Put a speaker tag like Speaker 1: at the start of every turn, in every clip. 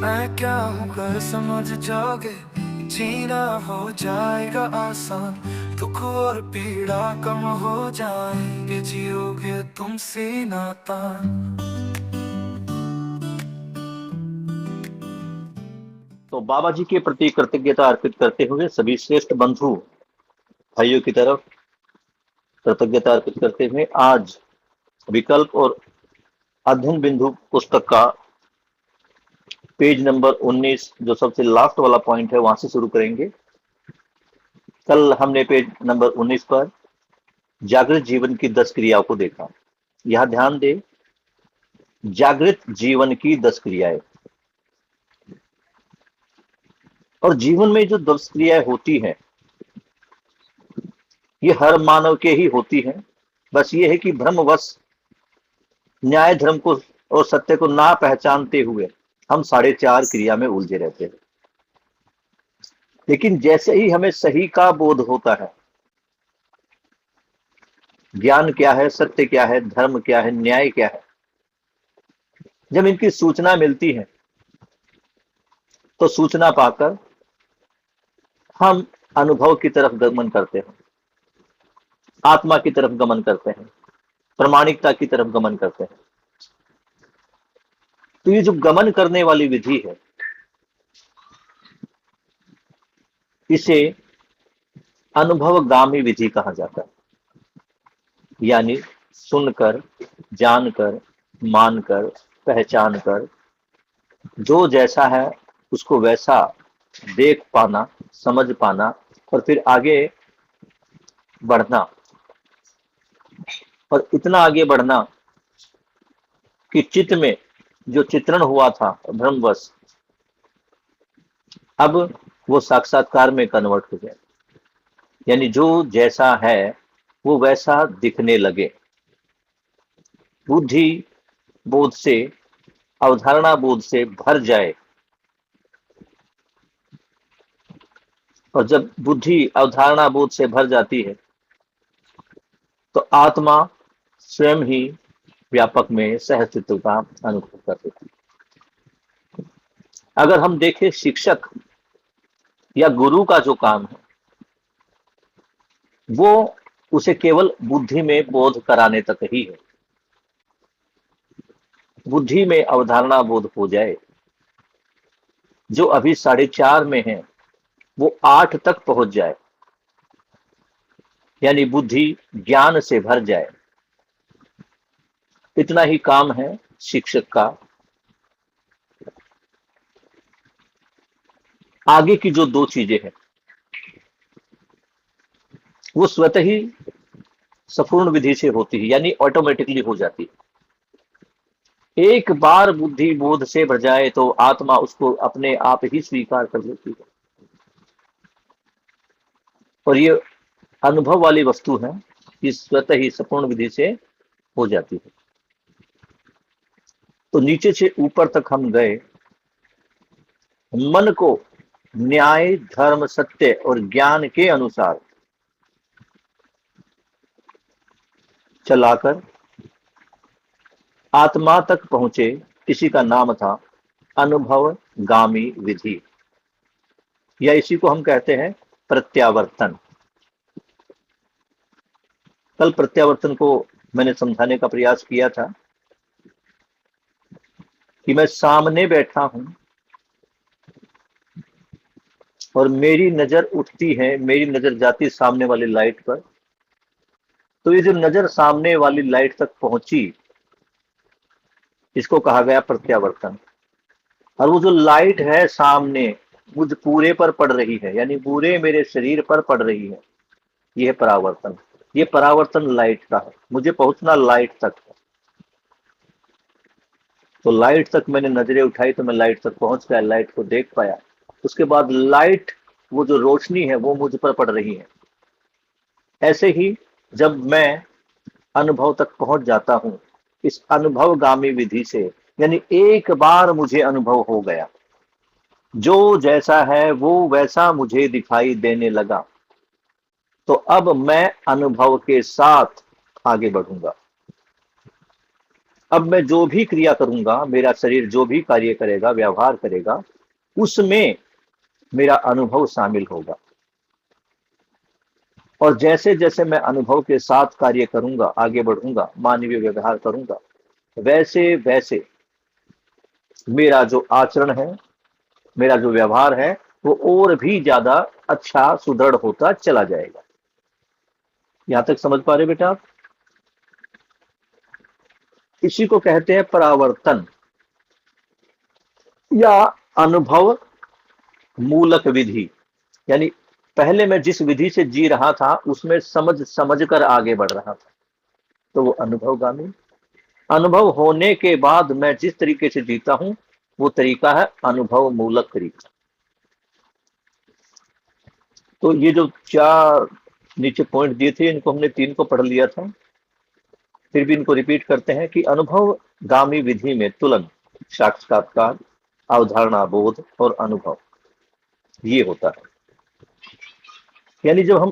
Speaker 1: मैं क्या हूँ कर समझ जाओगे, जीना हो जाएगा आसान, दुख और पीड़ा कम हो जाएंगे, जियोगे तुम सीना तान।
Speaker 2: तो बाबा जी के प्रति कृतज्ञता अर्पित करते हुए सभी श्रेष्ठ बंधु भाइयों की तरफ कृतज्ञता अर्पित करते हुए आज विकल्प और अध्ययन बिंदु पुस्तक का पेज नंबर 19 जो सबसे लास्ट वाला पॉइंट है वहां से शुरू करेंगे। कल हमने पेज नंबर 19 पर जागृत जीवन की 10 क्रियाओं को देखा। यहां ध्यान दें, जागृत जीवन की 10 क्रियाएं। और जीवन में जो 10 क्रियाएं होती हैं ये हर मानव के ही होती हैं। बस ये है कि भ्रमवश न्याय धर्म को और सत्य को ना पहचानते हुए हम 4.5 क्रिया में उलझे रहते हैं। लेकिन जैसे ही हमें सही का बोध होता है, ज्ञान क्या है, सत्य क्या है, धर्म क्या है, न्याय क्या है, जब इनकी सूचना मिलती है तो सूचना पाकर हम अनुभव की तरफ गमन करते हैं, आत्मा की तरफ गमन करते हैं, प्रामाणिकता की तरफ गमन करते हैं। तो ये जो गमन करने वाली विधि है इसे अनुभवगामी विधि कहा जाता है। यानी सुनकर, जानकर, मानकर, पहचान कर, जो जैसा है उसको वैसा देख पाना, समझ पाना और फिर आगे बढ़ना। और इतना आगे बढ़ना कि चित्त में जो चित्रण हुआ था भ्रमवश, अब वो साक्षात्कार में कन्वर्ट हो जाए। यानी जो जैसा है वो वैसा दिखने लगे। बुद्धि बोध से, अवधारणा बोध से भर जाए। और जब बुद्धि अवधारणा बोध से भर जाती है तो आत्मा स्वयं ही व्यापक में सहअस्तित्व का अनुभव कर देती है। अगर हम देखें शिक्षक या गुरु का जो काम है वो उसे केवल बुद्धि में बोध कराने तक ही है। बुद्धि में अवधारणा बोध हो जाए, जो अभी 4.5 में है वो 8 तक पहुंच जाए, यानी बुद्धि ज्ञान से भर जाए, इतना ही काम है शिक्षक का। आगे की जो 2 चीजें हैं वो स्वतः ही सपूर्ण विधि से होती है, यानी ऑटोमेटिकली हो जाती है। एक बार बुद्धि बोध से भर जाए तो आत्मा उसको अपने आप ही स्वीकार कर लेती है। और ये अनुभव वाली वस्तु है, ये स्वतः ही सपूर्ण विधि से हो जाती है। तो नीचे से ऊपर तक हम गए, मन को न्याय, धर्म, सत्य और ज्ञान के अनुसार चलाकर आत्मा तक पहुंचे, इसी का नाम था अनुभवगामी विधि, या इसी को हम कहते हैं प्रत्यावर्तन। कल प्रत्यावर्तन को मैंने समझाने का प्रयास किया था कि मैं सामने बैठा हूं और मेरी नजर उठती है, मेरी नजर जाती सामने वाली लाइट पर। तो ये जो नजर सामने वाली लाइट तक पहुंची इसको कहा गया प्रत्यावर्तन। और वो जो लाइट है सामने मुझ पूरे पर पड़ रही है, यानी पूरे मेरे शरीर पर पड़ रही है, ये है परावर्तन। ये परावर्तन लाइट का है, मुझे पहुंचना लाइट तक है। तो लाइट तक मैंने नजरें उठाई तो मैं लाइट तक पहुंच गया, लाइट को देख पाया। उसके बाद लाइट, वो जो रोशनी है वो मुझ पर पड़ रही है। ऐसे ही जब मैं अनुभव तक पहुंच जाता हूं इस अनुभवगामी विधि से, यानी एक बार मुझे अनुभव हो गया, जो जैसा है वो वैसा मुझे दिखाई देने लगा, तो अब मैं अनुभव के साथ आगे बढ़ूंगा। अब मैं जो भी क्रिया करूंगा, मेरा शरीर जो भी कार्य करेगा, व्यवहार करेगा, उसमें मेरा अनुभव शामिल होगा। और जैसे जैसे मैं अनुभव के साथ कार्य करूंगा, आगे बढ़ूंगा, मानवीय व्यवहार करूंगा, वैसे वैसे मेरा जो आचरण है, मेरा जो व्यवहार है, वो और भी ज्यादा अच्छा, सुदृढ़ होता चला जाएगा। यहां तक समझ पा रहे बेटा आप? इसी को कहते हैं परावर्तन या अनुभव मूलक विधि। यानी पहले मैं जिस विधि से जी रहा था, उसमें समझ समझ कर आगे बढ़ रहा था, तो वो अनुभवगामी। अनुभव होने के बाद मैं जिस तरीके से जीता हूं, वो तरीका है अनुभव मूलक तरीका। तो ये जो चार नीचे पॉइंट दिए थे, इनको हमने तीन को पढ़ लिया था, फिर भी इनको रिपीट करते हैं कि अनुभवगामी विधि में तुलन, साक्षात्कार, अवधारणा बोध और अनुभव, ये होता है। यानी जब हम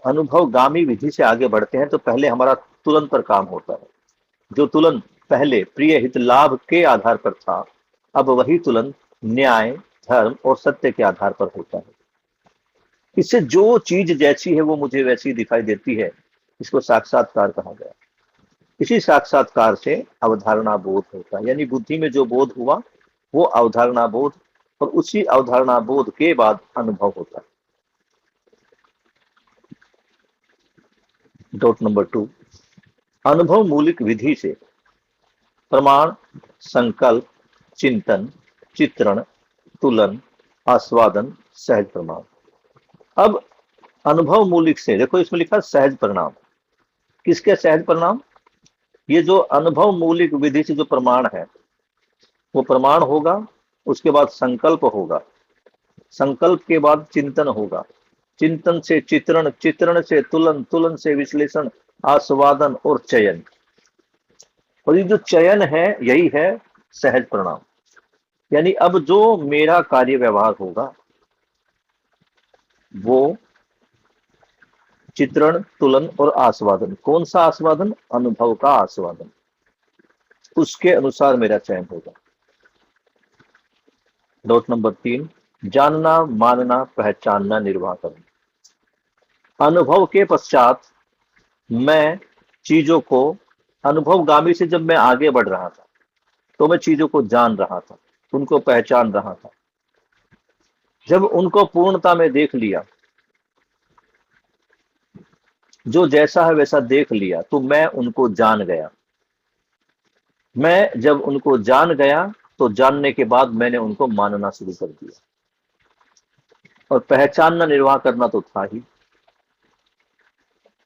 Speaker 2: अनुभवगामी विधि से आगे बढ़ते हैं, तो पहले हमारा तुलन पर काम होता है। जो तुलन पहले प्रिय हित लाभ के आधार पर था, अब वही तुलन न्याय, धर्म और सत्य के आधार पर होता है। इससे जो चीज जैसी है वो मुझे वैसी दिखाई देती है, इसको साक्षात्कार कहा गया। इसी साक्षात्कार से अवधारणा बोध होता है, यानी बुद्धि में जो बोध हुआ वो अवधारणा बोध, और उसी अवधारणा बोध के बाद अनुभव होता है। डॉट नंबर 2, अनुभव मूलिक विधि से प्रमाण, संकल्प, चिंतन, चित्रण, तुलन, आस्वादन, सहज प्रमाण। अब अनुभव मूलिक से देखो, इसमें लिखा सहज परिणाम। किसके सहज परिणाम? ये जो अनुभव मूलिक विधि से जो प्रमाण है, वो प्रमाण होगा, उसके बाद संकल्प होगा, संकल्प के बाद चिंतन होगा, चिंतन से चित्रण, चित्रण से तुलन, तुलन से विश्लेषण, आस्वादन और चयन। और ये जो चयन है, यही है सहज परिणाम। यानी अब जो मेरा कार्य व्यवहार होगा, वो चित्रण, तुलन और आस्वादन। कौन सा आस्वादन? अनुभव का आस्वादन। उसके अनुसार मेरा चयन होगा। डॉट नंबर 3, जानना, मानना, पहचानना, निर्वाह करना। अनुभव के पश्चात मैं चीजों को, अनुभवगामी से जब मैं आगे बढ़ रहा था, तो मैं चीजों को जान रहा था, उनको पहचान रहा था। जब उनको पूर्णता में देख लिया, जो जैसा है वैसा देख लिया, तो मैं उनको जान गया। मैं जब उनको जान गया, तो जानने के बाद मैंने उनको मानना शुरू कर दिया। और पहचानना, निर्वाह करना तो था ही।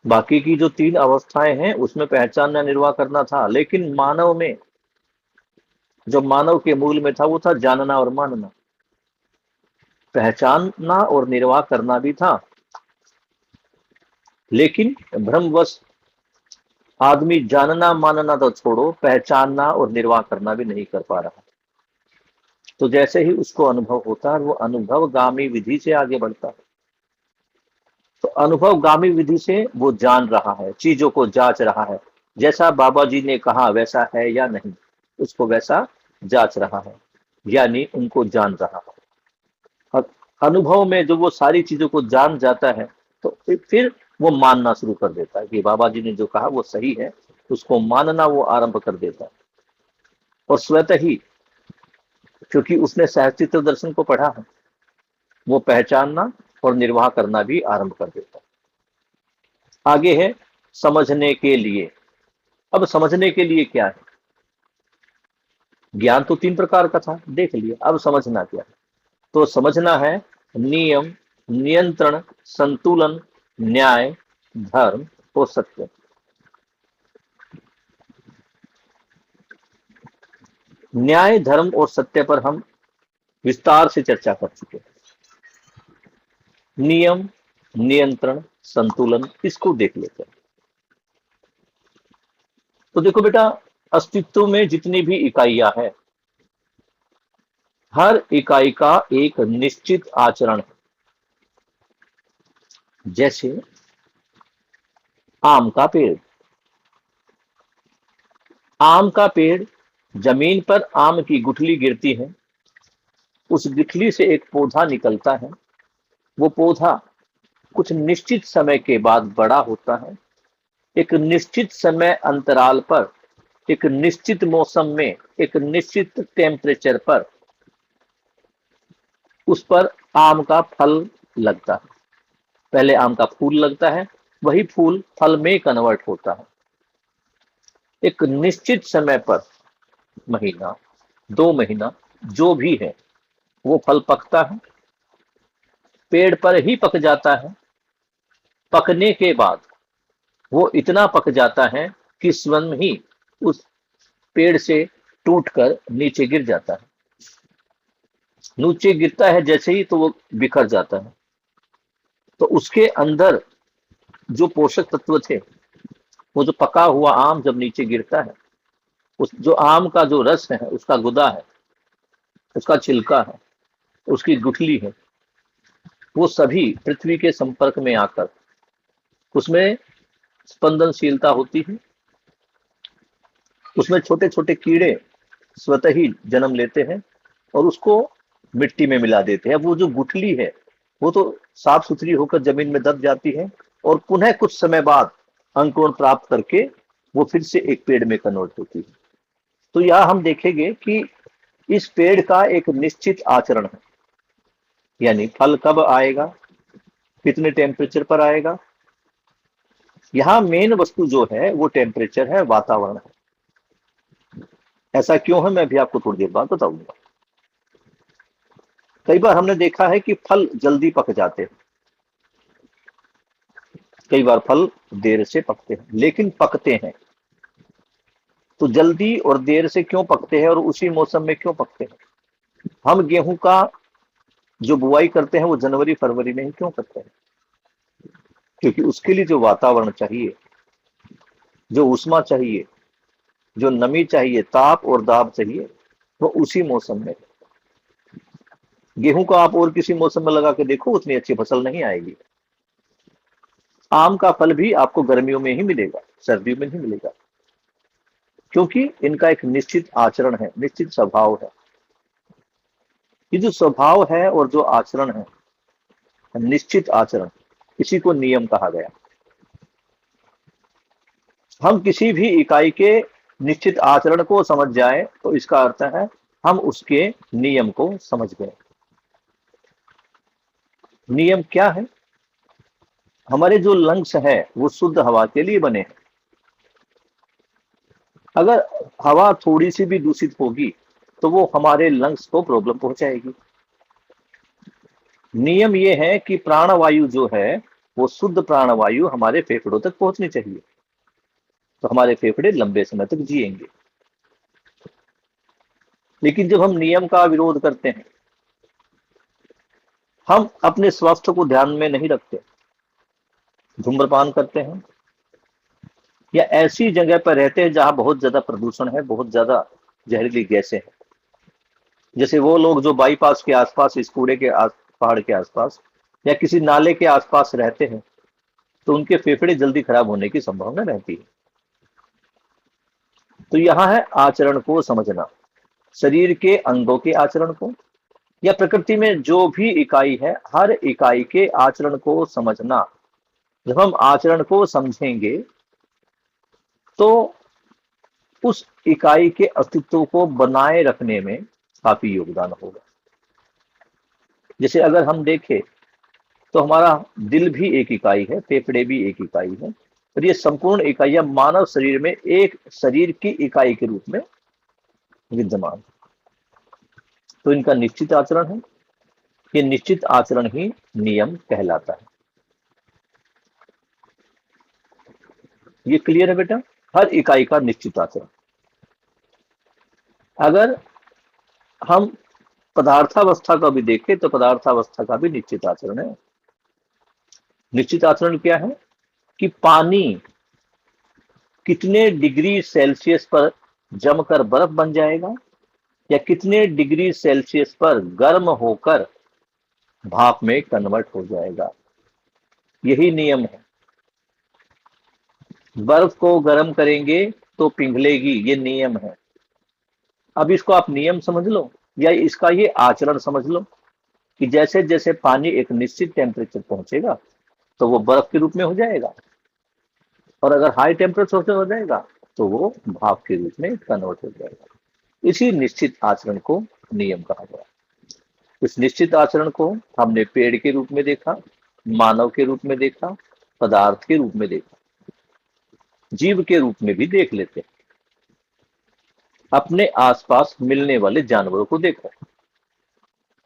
Speaker 2: बाकी की जो तीन अवस्थाएं हैं, उसमें पहचानना, निर्वाह करना था, लेकिन मानव में, जो मानव के मूल में था, वो था जानना और मानना। पहचानना और निर्वाह करना भी था, लेकिन भ्रमवश आदमी जानना मानना तो छोड़ो, पहचानना और निर्वाह करना भी नहीं कर पा रहा। तो जैसे ही उसको अनुभव होता है, वो अनुभवगामी विधि से आगे बढ़ता है। तो अनुभवगामी विधि से वो जान रहा है, चीजों को जांच रहा है, जैसा बाबा जी ने कहा वैसा है या नहीं, उसको वैसा जांच रहा है, यानी उनको जान रहा है। और अनुभव में जो वो सारी चीजों को जान जाता है, तो फिर वो मानना शुरू कर देता है कि बाबा जी ने जो कहा वो सही है, उसको मानना वो आरंभ कर देता है। और स्वतः ही, क्योंकि उसने सहस्त्र दर्शन को पढ़ा है, वो पहचानना और निर्वाह करना भी आरंभ कर देता है। आगे है समझने के लिए। अब समझने के लिए क्या है? ज्ञान तो तीन प्रकार का था, देख लिया। अब समझना क्या है? तो समझना है नियम, नियंत्रण, संतुलन, न्याय, धर्म और सत्य। न्याय, धर्म और सत्य पर हम विस्तार से चर्चा कर चुके हैं। नियम, नियंत्रण, संतुलन, इसको देख लेते हैं। तो देखो बेटा, अस्तित्व में जितनी भी इकाइयां हैं, हर इकाई का एक निश्चित आचरण है। जैसे आम का पेड़, आम का पेड़, जमीन पर आम की गुठली गिरती है, उस गुठली से एक पौधा निकलता है। वो पौधा कुछ निश्चित समय के बाद बड़ा होता है। एक निश्चित समय अंतराल पर, एक निश्चित मौसम में, एक निश्चित टेम्परेचर पर उस पर आम का फल लगता है। पहले आम का फूल लगता है, वही फूल फल में कन्वर्ट होता है। एक निश्चित समय पर, महीना, 2 महीना, जो भी है, वो फल पकता है, पेड़ पर ही पक जाता है। पकने के बाद वो इतना पक जाता है कि स्वयं ही उस पेड़ से टूटकर नीचे गिर जाता है। नीचे गिरता है जैसे ही, तो वो बिखर जाता है। तो उसके अंदर जो पोषक तत्व थे, वो जो पका हुआ आम जब नीचे गिरता है, उस जो आम का जो रस है, उसका गुदा है, उसका छिलका है, उसकी गुठली है, वो सभी पृथ्वी के संपर्क में आकर उसमें स्पंदनशीलता होती है। उसमें छोटे छोटे कीड़े स्वतः ही जन्म लेते हैं और उसको मिट्टी में मिला देते हैं। वो जो गुठली है, वो तो साफ सुथरी होकर जमीन में दब जाती है और पुनः कुछ समय बाद अंकुरण प्राप्त करके वो फिर से एक पेड़ में कन्वर्ट होती है। तो यहाँ हम देखेंगे कि इस पेड़ का एक निश्चित आचरण है, यानी फल कब आएगा, कितने टेम्परेचर पर आएगा। यहाँ मेन वस्तु जो है वो टेम्परेचर है, वातावरण है। ऐसा क्यों है, मैं भी आपको थोड़ी देर बाद बताऊंगा। कई बार हमने देखा है कि फल जल्दी पक जाते हैं, कई बार फल देर से पकते हैं, लेकिन पकते हैं। तो जल्दी और देर से क्यों पकते हैं और उसी मौसम में क्यों पकते हैं? हम गेहूं का जो बुआई करते हैं वो जनवरी फरवरी में ही क्यों करते हैं? क्योंकि उसके लिए जो वातावरण चाहिए, जो ऊष्मा चाहिए, जो नमी चाहिए, ताप और दाब चाहिए, वो उसी मौसम में। गेहूं को आप और किसी मौसम में लगा के देखो, उतनी अच्छी फसल नहीं आएगी। आम का फल भी आपको गर्मियों में ही मिलेगा, सर्दियों में नहीं मिलेगा, क्योंकि इनका एक निश्चित आचरण है, निश्चित स्वभाव है। ये जो स्वभाव है और जो आचरण है, निश्चित आचरण, इसी को नियम कहा गया। हम किसी भी इकाई के निश्चित आचरण को समझ जाए तो इसका अर्थ है हम उसके नियम को समझ गए। नियम क्या है? हमारे जो लंग्स है वो शुद्ध हवा के लिए बने हैं। अगर हवा थोड़ी सी भी दूषित होगी तो वो हमारे लंग्स को प्रॉब्लम पहुंचाएगी। नियम ये है कि प्राणवायु जो है वो शुद्ध प्राणवायु हमारे फेफड़ों तक पहुंचनी चाहिए, तो हमारे फेफड़े लंबे समय तक जिएंगे। लेकिन जब हम नियम का विरोध करते हैं, हम अपने स्वास्थ्य को ध्यान में नहीं रखते, धूम्रपान करते हैं या ऐसी जगह पर रहते हैं जहां बहुत ज्यादा प्रदूषण है, बहुत ज्यादा जहरीली गैसें हैं, जैसे वो लोग जो बाईपास के आसपास, इस कूड़े के पहाड़ के आसपास या किसी नाले के आसपास रहते हैं, तो उनके फेफड़े जल्दी खराब होने की संभावना रहती है। तो यहां है आचरण को समझना, शरीर के अंगों के आचरण को, या प्रकृति में जो भी इकाई है, हर इकाई के आचरण को समझना। जब हम आचरण को समझेंगे तो उस इकाई के अस्तित्व को बनाए रखने में काफी योगदान होगा। जैसे अगर हम देखें तो हमारा दिल भी एक इकाई है, फेफड़े भी एक इकाई है, और ये संपूर्ण इकाइयां मानव शरीर में एक शरीर की इकाई के रूप में विद्यमान। तो इनका निश्चित आचरण है, ये निश्चित आचरण ही नियम कहलाता है। ये क्लियर है बेटा? हर इकाई का निश्चित आचरण। अगर हम पदार्थावस्था का भी देखें तो पदार्थावस्था का भी निश्चित आचरण है। निश्चित आचरण क्या है कि पानी कितने डिग्री सेल्सियस पर जमकर बर्फ बन जाएगा या कितने डिग्री सेल्सियस पर गर्म होकर भाप में कन्वर्ट हो जाएगा, यही नियम है। बर्फ को गर्म करेंगे तो पिघलेगी, ये नियम है। अब इसको आप नियम समझ लो या इसका ये आचरण समझ लो कि जैसे जैसे पानी एक निश्चित टेम्परेचर पहुंचेगा तो वो बर्फ के रूप में हो जाएगा, और अगर हाई टेम्परेचर से हो जाएगा तो वो भाप के रूप में कन्वर्ट हो जाएगा। इसी निश्चित आचरण को नियम कहा गया। इस निश्चित आचरण को हमने पेड़ के रूप में देखा, मानव के रूप में देखा, पदार्थ के रूप में देखा, जीव के रूप में भी देख लेते हैं। अपने आसपास मिलने वाले जानवरों को देखो,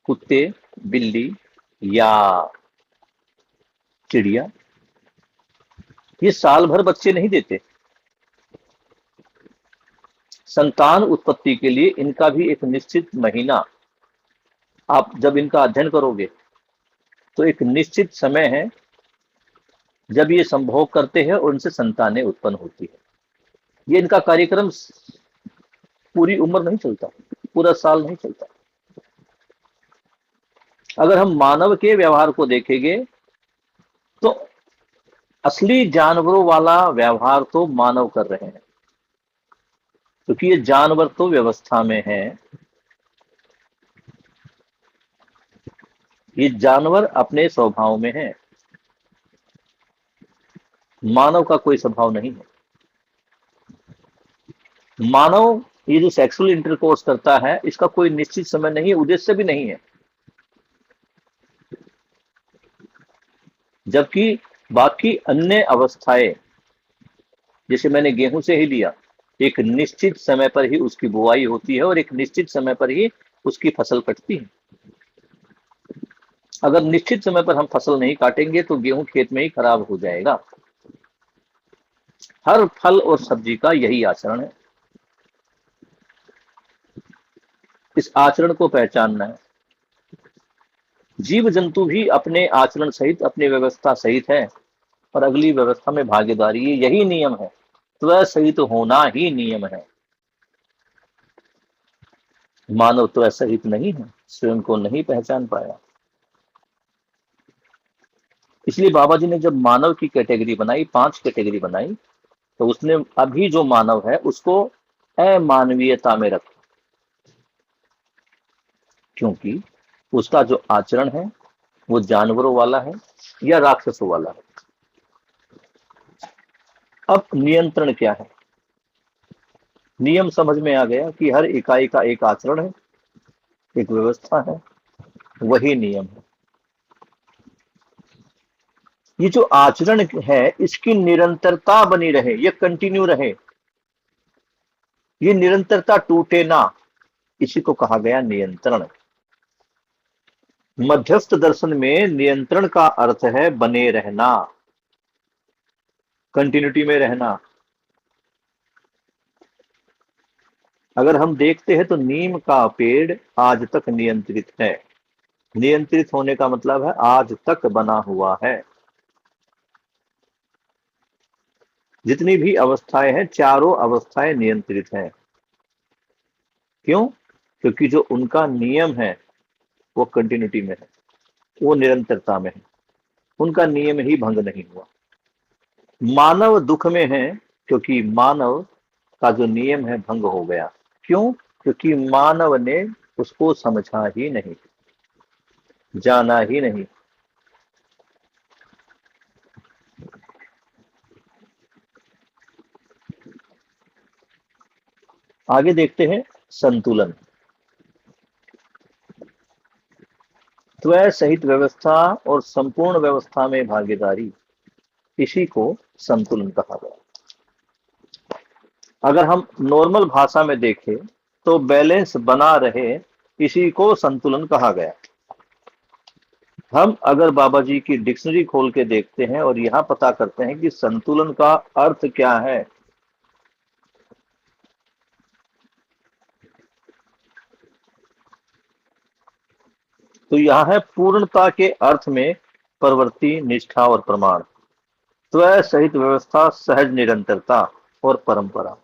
Speaker 2: कुत्ते, बिल्ली या चिड़िया, ये साल भर बच्चे नहीं देते। संतान उत्पत्ति के लिए इनका भी एक निश्चित महीना, आप जब इनका अध्ययन करोगे तो एक निश्चित समय है जब ये संभोग करते हैं और उनसे संतानें उत्पन्न होती है। ये इनका कार्यक्रम पूरी उम्र नहीं चलता, पूरा साल नहीं चलता। अगर हम मानव के व्यवहार को देखेंगे तो असली जानवरों वाला व्यवहार तो मानव कर रहे हैं, क्योंकि ये जानवर तो व्यवस्था में है। ये जानवर अपने स्वभाव में है, मानव का कोई स्वभाव नहीं है। मानव ये जो सेक्सुअल इंटरकोर्स करता है इसका कोई निश्चित समय नहीं है, उद्देश्य भी नहीं है। जबकि बाकी अन्य अवस्थाएं, जैसे मैंने गेहूं से ही लिया, एक निश्चित समय पर ही उसकी बुआई होती है और एक निश्चित समय पर ही उसकी फसल कटती है। अगर निश्चित समय पर हम फसल नहीं काटेंगे तो गेहूं खेत में ही खराब हो जाएगा। हर फल और सब्जी का यही आचरण है। इस आचरण को पहचानना है। जीव जंतु भी अपने आचरण सहित, अपनी व्यवस्था सहित है और अगली व्यवस्था में भागीदारी, यही नियम है। त्वय सहित होना ही नियम है। मानव त्वय सहित नहीं है, स्वयं को नहीं पहचान पाया। इसलिए बाबा जी ने जब मानव की कैटेगरी बनाई, 5 कैटेगरी बनाई, तो उसने अभी जो मानव है उसको अमानवीयता में रखा, क्योंकि उसका जो आचरण है वो जानवरों वाला है या राक्षसों वाला है। अब नियंत्रण क्या है? नियम समझ में आ गया कि हर इकाई का एक आचरण है, एक व्यवस्था है, वही नियम है। ये जो आचरण है इसकी निरंतरता बनी रहे, ये कंटिन्यू रहे, ये निरंतरता टूटे ना, इसी को कहा गया नियंत्रण। मध्यस्थ दर्शन में नियंत्रण का अर्थ है बने रहना, कंटिन्यूटी में रहना। अगर हम देखते हैं तो नीम का पेड़ आज तक नियंत्रित है। नियंत्रित होने का मतलब है आज तक बना हुआ है। जितनी भी अवस्थाएं हैं, चारों अवस्थाएं नियंत्रित हैं। क्यों? क्योंकि जो उनका नियम है वो कंटिन्यूटी में है, वो निरंतरता में है, उनका नियम ही भंग नहीं हुआ। मानव दुख में है क्योंकि मानव का जो नियम है भंग हो गया। क्यों? क्योंकि मानव ने उसको समझा ही नहीं, जाना ही नहीं। आगे देखते हैं संतुलन। त्वय सहित व्यवस्था और संपूर्ण व्यवस्था में भागीदारी, इसी को संतुलन कहा गया। अगर हम नॉर्मल भाषा में देखें तो बैलेंस बना रहे, इसी को संतुलन कहा गया। हम अगर बाबा जी की डिक्शनरी खोल के देखते हैं और यहां पता करते हैं कि संतुलन का अर्थ क्या है, तो यह है पूर्णता के अर्थ में प्रवृत्ति, निष्ठा और प्रमाण, त्वय सहित व्यवस्था, सहज निरंतरता और परंपरा।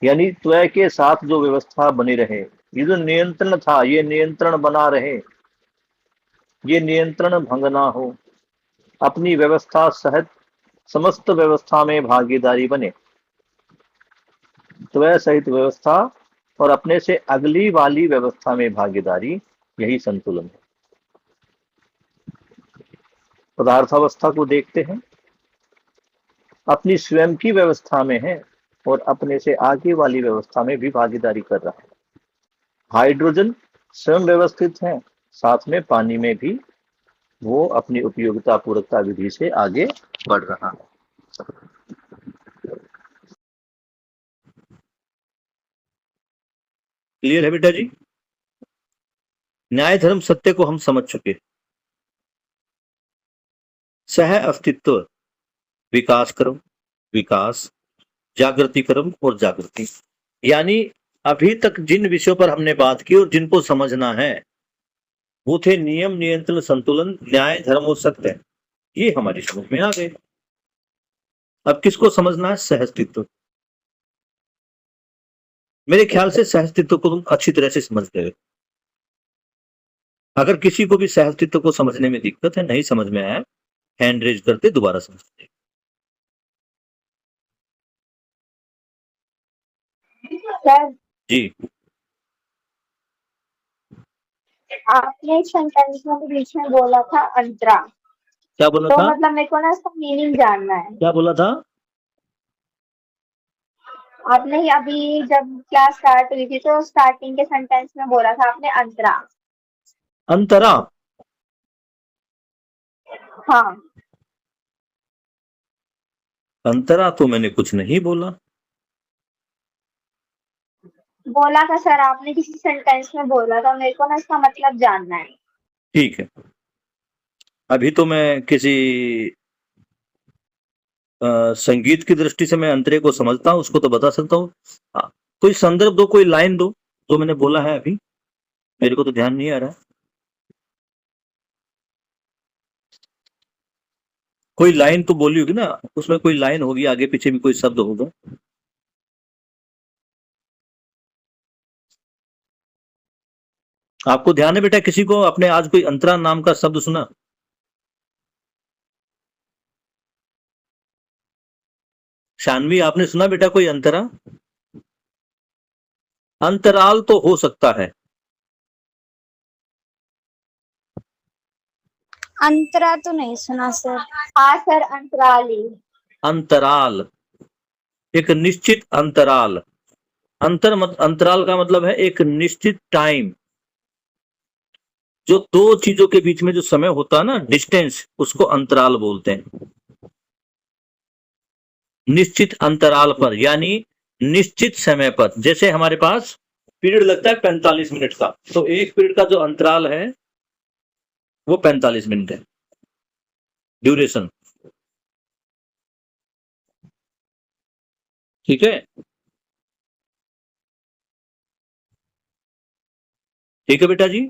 Speaker 2: यानी त्वय के साथ जो व्यवस्था बनी रहे, ये जो नियंत्रण था ये नियंत्रण बना रहे, ये नियंत्रण भंग ना हो, अपनी व्यवस्था सहित समस्त व्यवस्था में भागीदारी बने, स्वयं सहित व्यवस्था और अपने से अगली वाली व्यवस्था में भागीदारी, यही संतुलन है। पदार्थावस्था को देखते हैं, अपनी स्वयं की व्यवस्था में है और अपने से आगे वाली व्यवस्था में भी भागीदारी कर रहा है। हाइड्रोजन स्वयं व्यवस्थित है, साथ में पानी में भी वो अपनी उपयोगिता पूरकता विधि से आगे बढ़ रहा है। क्लियर है बेटा जी? न्याय धर्म सत्य को हम समझ चुके। सह अस्तित्व, विकास क्रम, विकास, जागृति क्रम और जागृति, यानी अभी तक जिन विषयों पर हमने बात की और जिनको समझना है वो थे नियम, नियंत्रण, संतुलन, न्याय, धर्म और सत्य। ये हमारी समझ में आ गए। अब किसको समझना है? सहअस्तित्व। मेरे ख्याल से सहअस्तित्व को तुम अच्छी तरह से समझ गए। अगर किसी को भी सहअस्तित्व को समझने में दिक्कत है, नहीं समझ में आया, हैंड रेज करके दोबारा समझते।
Speaker 3: सर
Speaker 2: जी,
Speaker 3: आपने एक सेंटेंस में बीच में बोला था अंतरा,
Speaker 2: क्या बोला
Speaker 3: तो
Speaker 2: था?
Speaker 3: मतलब मेरे को ना इसका मीनिंग जानना है।
Speaker 2: क्या बोला था?
Speaker 3: आपने ही अभी जब क्लास स्टार्ट हुई थी तो स्टार्टिंग के सेंटेंस में बोला था आपने अंतरा।
Speaker 2: अंतरा?
Speaker 3: हाँ,
Speaker 2: अंतरा तो मैंने कुछ नहीं बोला।
Speaker 3: बोला था सर, आपने किसी सेंटेंस में बोला था, मेरे को ना इसका मतलब जानना है।
Speaker 2: ठीक है, अभी तो मैं किसी संगीत की दृष्टि से मैं अंतरे को समझता हूँ, उसको तो बता सकता हूँ। कोई संदर्भ दो, कोई लाइन दो जो मैंने बोला है अभी, मेरे को तो ध्यान नहीं आ रहा। कोई लाइन तो बोली होगी ना, उसमें कोई लाइन होगी, आगे पीछे भी कोई शब्द होगा। आपको ध्यान है बेटा? किसी को अपने आज कोई अंतरा नाम का शब्द सुना? शानवी, आपने सुना बेटा कोई अंतरा? अंतराल तो हो सकता है।
Speaker 4: अंतरा तो नहीं सुना सर।
Speaker 3: हाँ सर, अंतराली।
Speaker 2: अंतराल, एक निश्चित अंतराल। अंतराल का मतलब है एक निश्चित टाइम। जो दो चीजों के बीच में जो समय होता है ना, डिस्टेंस, उसको अंतराल बोलते हैं। निश्चित अंतराल पर, यानी निश्चित समय पर। जैसे हमारे पास पीरियड लगता है 45 मिनट का, तो एक पीरियड का जो अंतराल है वो 45 मिनट है, ड्यूरेशन। ठीक है? ठीक है बेटा जी?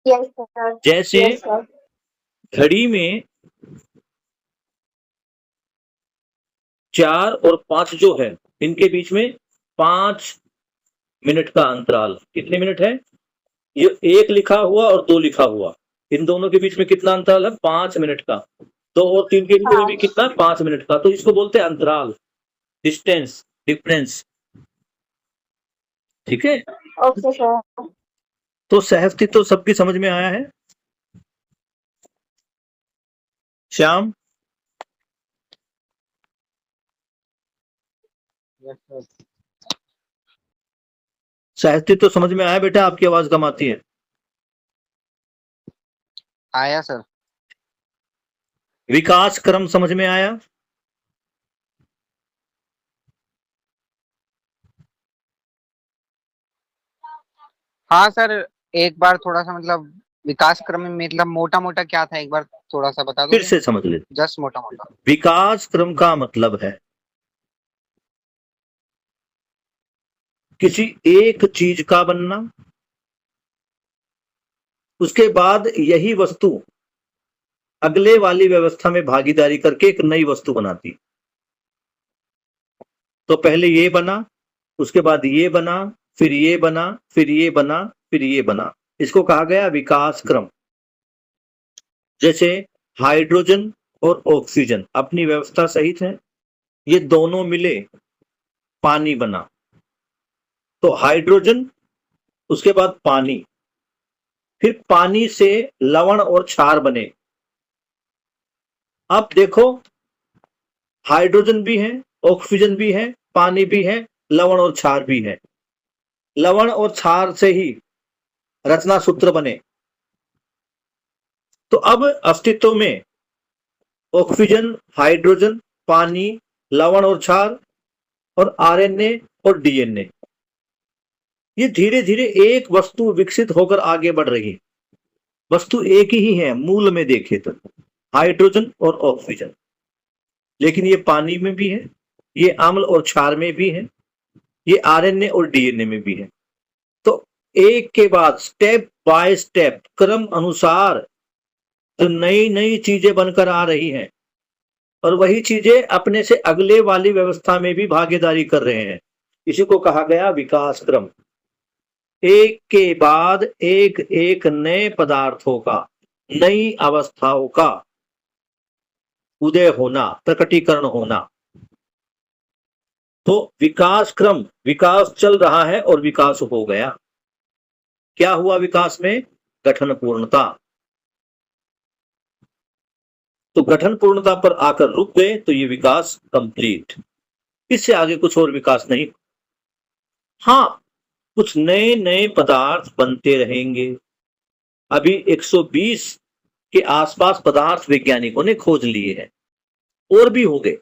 Speaker 3: Yes sir.
Speaker 2: जैसे
Speaker 3: यस सर।
Speaker 2: घड़ी में 4 और 5 जो है, इनके बीच में 5 मिनट का अंतराल। कितने मिनट है? ये 1 लिखा हुआ और 2 लिखा हुआ, इन दोनों के बीच में कितना अंतराल है? 5 मिनट का। 2 और 3 के बीच में भी कितना? 5 मिनट का। तो इसको बोलते हैं अंतराल, डिस्टेंस, डिफरेंस। ठीक है?
Speaker 3: Okay sir.
Speaker 2: तो सहअस्तित्व तो सबकी समझ में आया है? श्याम? सहअस्तित्व तो समझ में आया बेटा? आपकी आवाज कम आती है।
Speaker 5: आया सर।
Speaker 2: विकास क्रम समझ में आया?
Speaker 5: हाँ सर, एक बार थोड़ा सा मतलब विकास क्रम में मतलब मोटा मोटा क्या था, एक बार थोड़ा सा बता दो।
Speaker 2: फिर से समझ ले।
Speaker 5: जस्ट मोटा मोटा।
Speaker 2: विकास क्रम का मतलब है किसी एक चीज का बनना, उसके बाद यही वस्तु अगले वाली व्यवस्था में भागीदारी करके एक नई वस्तु बनाती। तो पहले ये बना, उसके बाद ये बना, फिर ये बना, फिर ये बना, फिर ये बना। इसको कहा गया विकास क्रम। जैसे हाइड्रोजन और ऑक्सीजन अपनी व्यवस्था सहित है, ये दोनों मिले पानी बना। तो हाइड्रोजन, उसके बाद पानी, फिर पानी से लवण और क्षार बने। अब देखो, हाइड्रोजन भी है, ऑक्सीजन भी है, पानी भी है, लवण और क्षार भी है। लवण और क्षार से ही रचना सूत्र बने। तो अब अस्तित्व में ऑक्सीजन, हाइड्रोजन, पानी, लवण और क्षार और आरएनए और डीएनए, ये धीरे धीरे एक वस्तु विकसित होकर आगे बढ़ रही है। वस्तु एक ही है मूल में देखे तो, हाइड्रोजन और ऑक्सीजन, लेकिन ये पानी में भी है, ये अम्ल और क्षार में भी है, ये आरएनए और डीएनए में भी है। तो एक के बाद स्टेप बाय स्टेप क्रम अनुसार जो नई नई चीजें बनकर आ रही हैं, और वही चीजें अपने से अगले वाली व्यवस्था में भी भागीदारी कर रहे हैं। इसी को कहा गया विकास क्रम। एक के बाद एक एक नए पदार्थों का, नई अवस्थाओं का उदय होना, प्रकटीकरण होना। तो विकास क्रम, विकास चल रहा है और विकास हो गया। क्या हुआ विकास में? गठन पूर्णता। तो गठन पूर्णता पर आकर रुक गए तो ये विकास कंप्लीट। इससे आगे कुछ और विकास नहीं। हाँ, कुछ नए नए पदार्थ बनते रहेंगे। अभी 120 के आसपास पदार्थ वैज्ञानिकों ने खोज लिए हैं, और भी होंगे।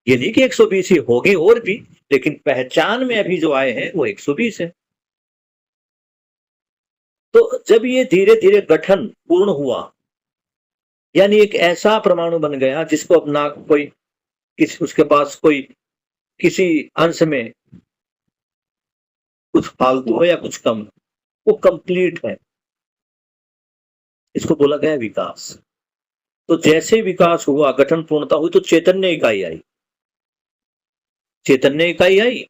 Speaker 2: ये नहीं कि 120 ही होंगे, और भी, लेकिन पहचान में अभी जो आए हैं वो 120 है। तो जब ये धीरे धीरे गठन पूर्ण हुआ, यानी एक ऐसा परमाणु बन गया जिसको अपना कोई उसके पास कोई किसी अंश में कुछ फालतू है या कुछ कम, वो कंप्लीट है, इसको बोला गया विकास। तो जैसे विकास हुआ, गठन पूर्णता हुई, तो चैतन्य इकाई आई। चैतन्य इकाई आई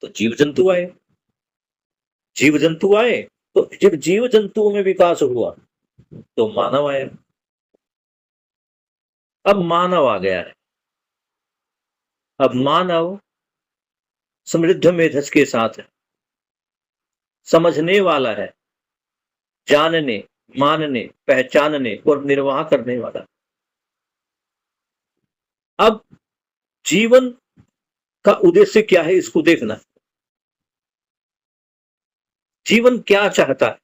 Speaker 2: तो जीव जंतु आए। जीव जंतु आए तो जब जीव जंतुओं में विकास हुआ तो मानव आया। अब मानव आ गया है। अब मानव समृद्ध मेधस के साथ है, समझने वाला है, जानने, मानने, पहचानने और निर्वाह करने वाला। अब जीवन का उद्देश्य क्या है, इसको देखना। जीवन क्या चाहता है?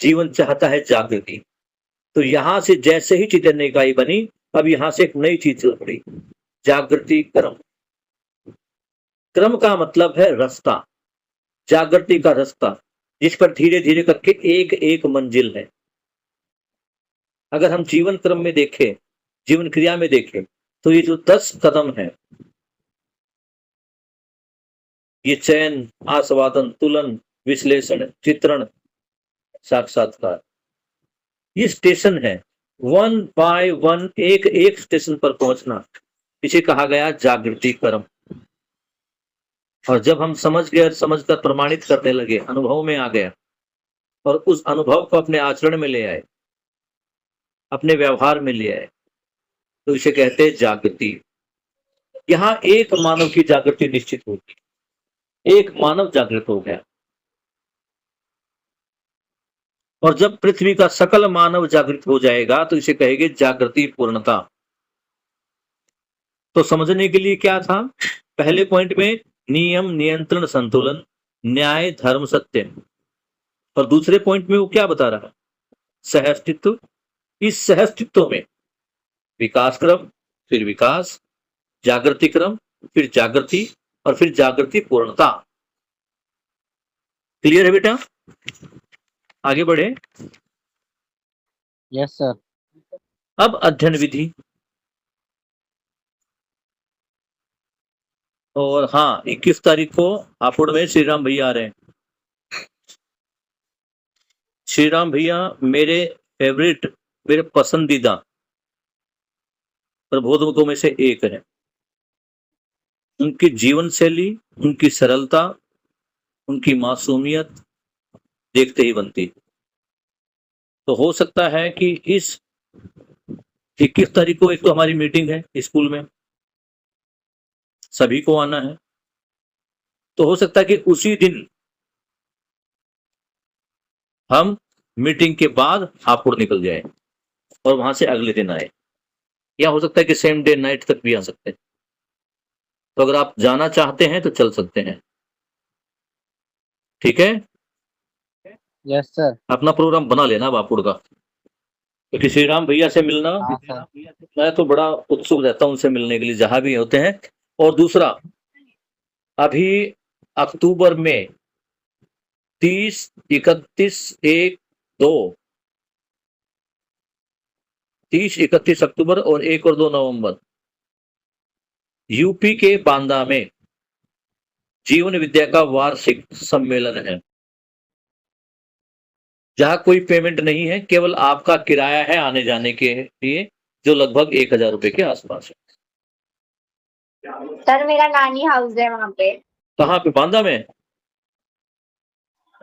Speaker 2: जीवन चाहता है जागृति। तो यहां से जैसे ही चैतन्य इकाई बनी, अब यहां से एक नई चीज चल पड़ी, जागृति क्रम। क्रम का मतलब है रास्ता, जागृति का रास्ता, जिस पर धीरे धीरे करके एक एक मंजिल है। अगर हम जीवन क्रम में देखें, जीवन क्रिया में देखें, तो ये जो 10 कदम है, ये चयन, आस्वादन, तुलन, विश्लेषण, चित्रण, साक्षात्कार, ये स्टेशन है। 1 बाय 1 एक एक स्टेशन पर पहुंचना, इसे कहा गया जागृति क्रम। और जब हम समझ गए, समझकर प्रमाणित करने लगे, अनुभव में आ गया, और उस अनुभव को अपने आचरण में ले आए, अपने व्यवहार में ले आए, तो इसे कहते हैं जागृति। यहां एक मानव की जागृति निश्चित होगी, एक मानव जागृत हो गया। और जब पृथ्वी का सकल मानव जागृत हो जाएगा तो इसे कहेंगे जागृति पूर्णता। तो समझने के लिए क्या था? पहले पॉइंट में नियम, नियंत्रण, संतुलन, न्याय, धर्म, सत्य। और दूसरे पॉइंट में वो क्या बता रहा है? सहअस्तित्व। इस सहअस्तित्व में विकास क्रम, फिर विकास, जागृति क्रम, फिर जागृति, और फिर जागृति पूर्णता। क्लियर है बेटा? आगे बढ़े।
Speaker 5: Yes sir.
Speaker 2: अब अध्ययन विधि। और हाँ, 21 तारीख को हापुड़ में श्री राम भैया आ रहे हैं। श्री राम भैया मेरे फेवरेट, मेरे पसंदीदा प्रबोधकों में से एक है। उनकी जीवन शैली, उनकी सरलता, उनकी मासूमियत देखते ही बनती। तो हो सकता है कि इस 21 तारीख को एक तो हमारी मीटिंग है स्कूल में, सभी को आना है। तो हो सकता है कि उसी दिन हम मीटिंग के बाद हापुड़ निकल जाए और वहां से अगले दिन आए, या हो सकता है कि सेम डे नाइट तक भी आ सकते हैं। तो अगर आप जाना चाहते हैं तो चल सकते हैं, ठीक है।
Speaker 5: Yes sir.
Speaker 2: अपना प्रोग्राम बना लेना हापुड़ का, क्योंकि श्री राम भैया से मिलना
Speaker 5: हाँ सर।
Speaker 2: मैं तो बड़ा उत्सुक रहता हूं उनसे मिलने के लिए जहां भी होते हैं। और दूसरा, अभी अक्टूबर में 30, 31, 1, 2, 30, 31 अक्टूबर और 1 और 2 नवंबर यूपी के बांदा में जीवन विद्या का वार्षिक सम्मेलन है, जहां कोई पेमेंट नहीं है, केवल आपका किराया है आने जाने के लिए, जो लगभग 1,000 रुपए के आसपास है।
Speaker 3: सर मेरा नानी हाउस है वहाँ पे।
Speaker 2: कहाँ पे? बांदा में?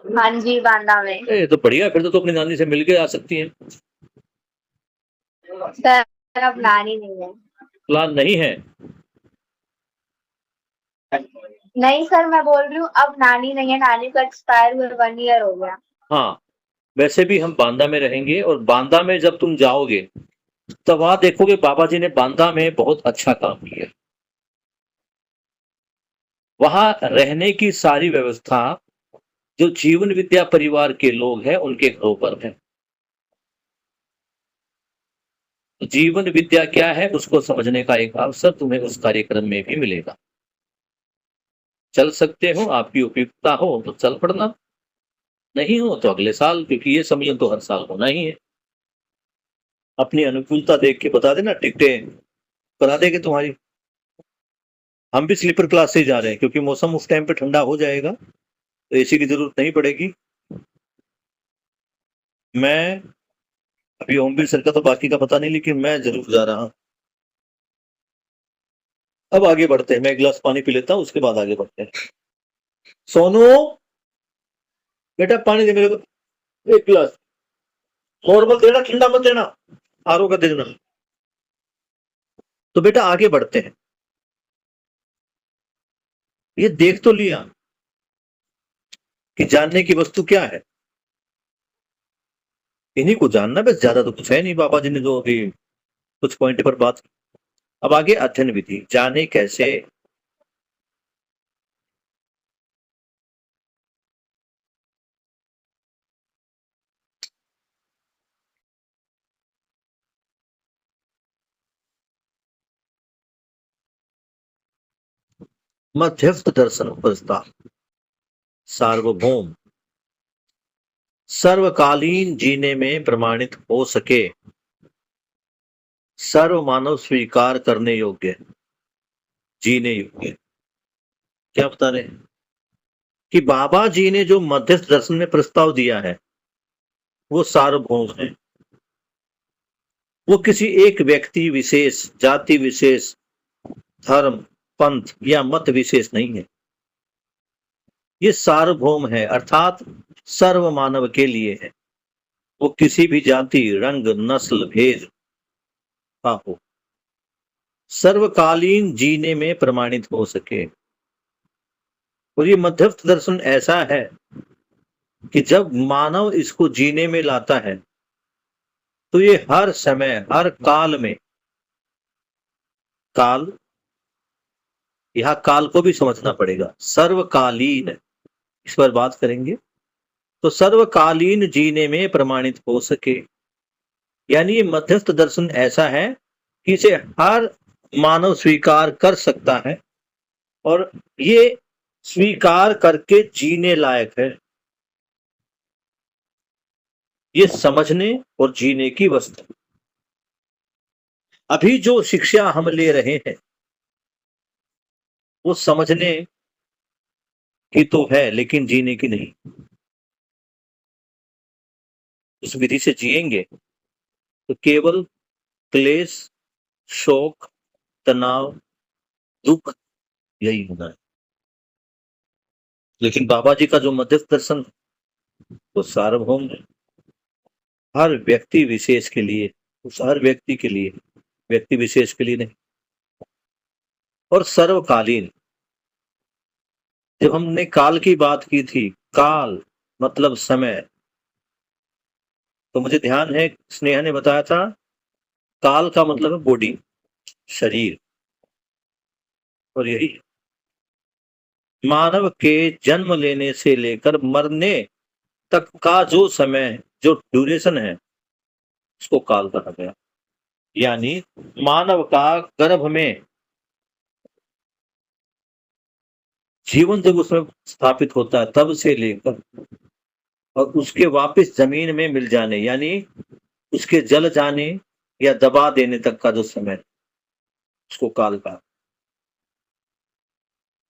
Speaker 3: हाँ जी, बांदा में।
Speaker 2: तो बढ़िया, फिर तो अपनी नानी से मिलके आ सकती हैं।
Speaker 3: सर अब नानी नहीं है।
Speaker 2: प्लान नहीं है?
Speaker 3: नहीं सर, मैं बोल रही हूँ अब नानी नहीं है, नानी का एक्सपायर हुए 1 ईयर हो गया।
Speaker 2: हाँ, वैसे भी हम बांदा में रहेंगे, और बांदा में जब तुम जाओगे तब वहां देखोगे बाबा जी ने बांदा में बहुत अच्छा काम किया। वहां रहने की सारी व्यवस्था जो जीवन विद्या परिवार के लोग हैं उनके घरों पर है। जीवन विद्या क्या है उसको समझने का एक अवसर तुम्हें उस कार्यक्रम में भी मिलेगा। चल सकते हो, आपकी उपयुक्तता हो तो चल पड़ना, नहीं हो तो अगले साल, क्योंकि ये सम्मेलन तो हर साल होना ही है। अपनी अनुकूलता देख के बता देना, टिकटें करा देंगे तुम्हारी। हम भी स्लीपर क्लास से ही जा रहे हैं, क्योंकि मौसम उस टाइम पे ठंडा हो जाएगा तो एसी की जरूरत नहीं पड़ेगी। मैं अभी ओमवीर सर का तो बाकी का पता नहीं, लेकिन मैं जरूर जा रहा हूं। अब आगे बढ़ते हैं, मैं एक गिलास पानी पी लेता हूं, उसके बाद आगे बढ़ते हैं। सोनू, बेटा पानी दे मेरे को, 1 गिलास। नॉर्मल देना, ठंडा मत देना, आरओ का दे देना। तो बेटा आगे बढ़ते हैं। ये देख तो लिया कि जानने की वस्तु क्या है, इन्हीं को जानना, बस ज्यादा तो कुछ है नहीं। बाबा जी ने जो अभी कुछ पॉइंट पर बात की। अब आगे अध्ययन विधि, जाने कैसे। मध्यस्थ दर्शन प्रस्ताव। सार्वभौम, सर्वकालीन जीने में प्रमाणित हो सके, सर्व मानव स्वीकार करने योग्य, जीने योग्य। क्या बता रहे हैं कि बाबा जी ने जो मध्यस्थ दर्शन में प्रस्ताव दिया है वो सार्वभौम है। वो किसी एक व्यक्ति विशेष, जाति विशेष, धर्म, पंथ या मत विशेष नहीं है। ये सार्वभौम है, अर्थात सर्व मानव के लिए है। वो किसी भी जाति, रंग, नस्ल, भेद का हो, सर्वकालीन जीने में प्रमाणित हो सके। और ये मध्यस्थ दर्शन ऐसा है कि जब मानव इसको जीने में लाता है तो ये हर समय, हर काल में, काल, यहां काल को भी समझना पड़ेगा, सर्वकालीन, इस पर बात करेंगे। तो सर्वकालीन जीने में प्रमाणित हो सके, यानी ये मध्यस्थ दर्शन ऐसा है कि इसे हर मानव स्वीकार कर सकता है, और ये स्वीकार करके जीने लायक है। ये समझने और जीने की वस्तु। अभी जो शिक्षा हम ले रहे हैं वो समझने की तो है, लेकिन जीने की नहीं। इस विधि से जिएंगे तो केवल क्लेश, शोक, तनाव, दुख, यही होना है। लेकिन बाबा जी का जो मध्यस्थ दर्शन वो सार्वभौम है, हर व्यक्ति विशेष के लिए, उस हर व्यक्ति के लिए, व्यक्ति विशेष के लिए नहीं। और सर्वकालीन, जब हमने काल की बात की थी, काल मतलब समय, तो मुझे ध्यान है स्नेहा ने बताया था काल का मतलब है बॉडी, शरीर। और यही मानव के जन्म लेने से लेकर मरने तक का जो समय, जो ड्यूरेशन है, उसको काल कहा गया। यानी मानव का गर्भ में जीवन जब उसमें स्थापित होता है तब से लेकर और उसके वापस जमीन में मिल जाने, यानी उसके जल जाने या दबा देने तक का जो समय, उसको काल कहा।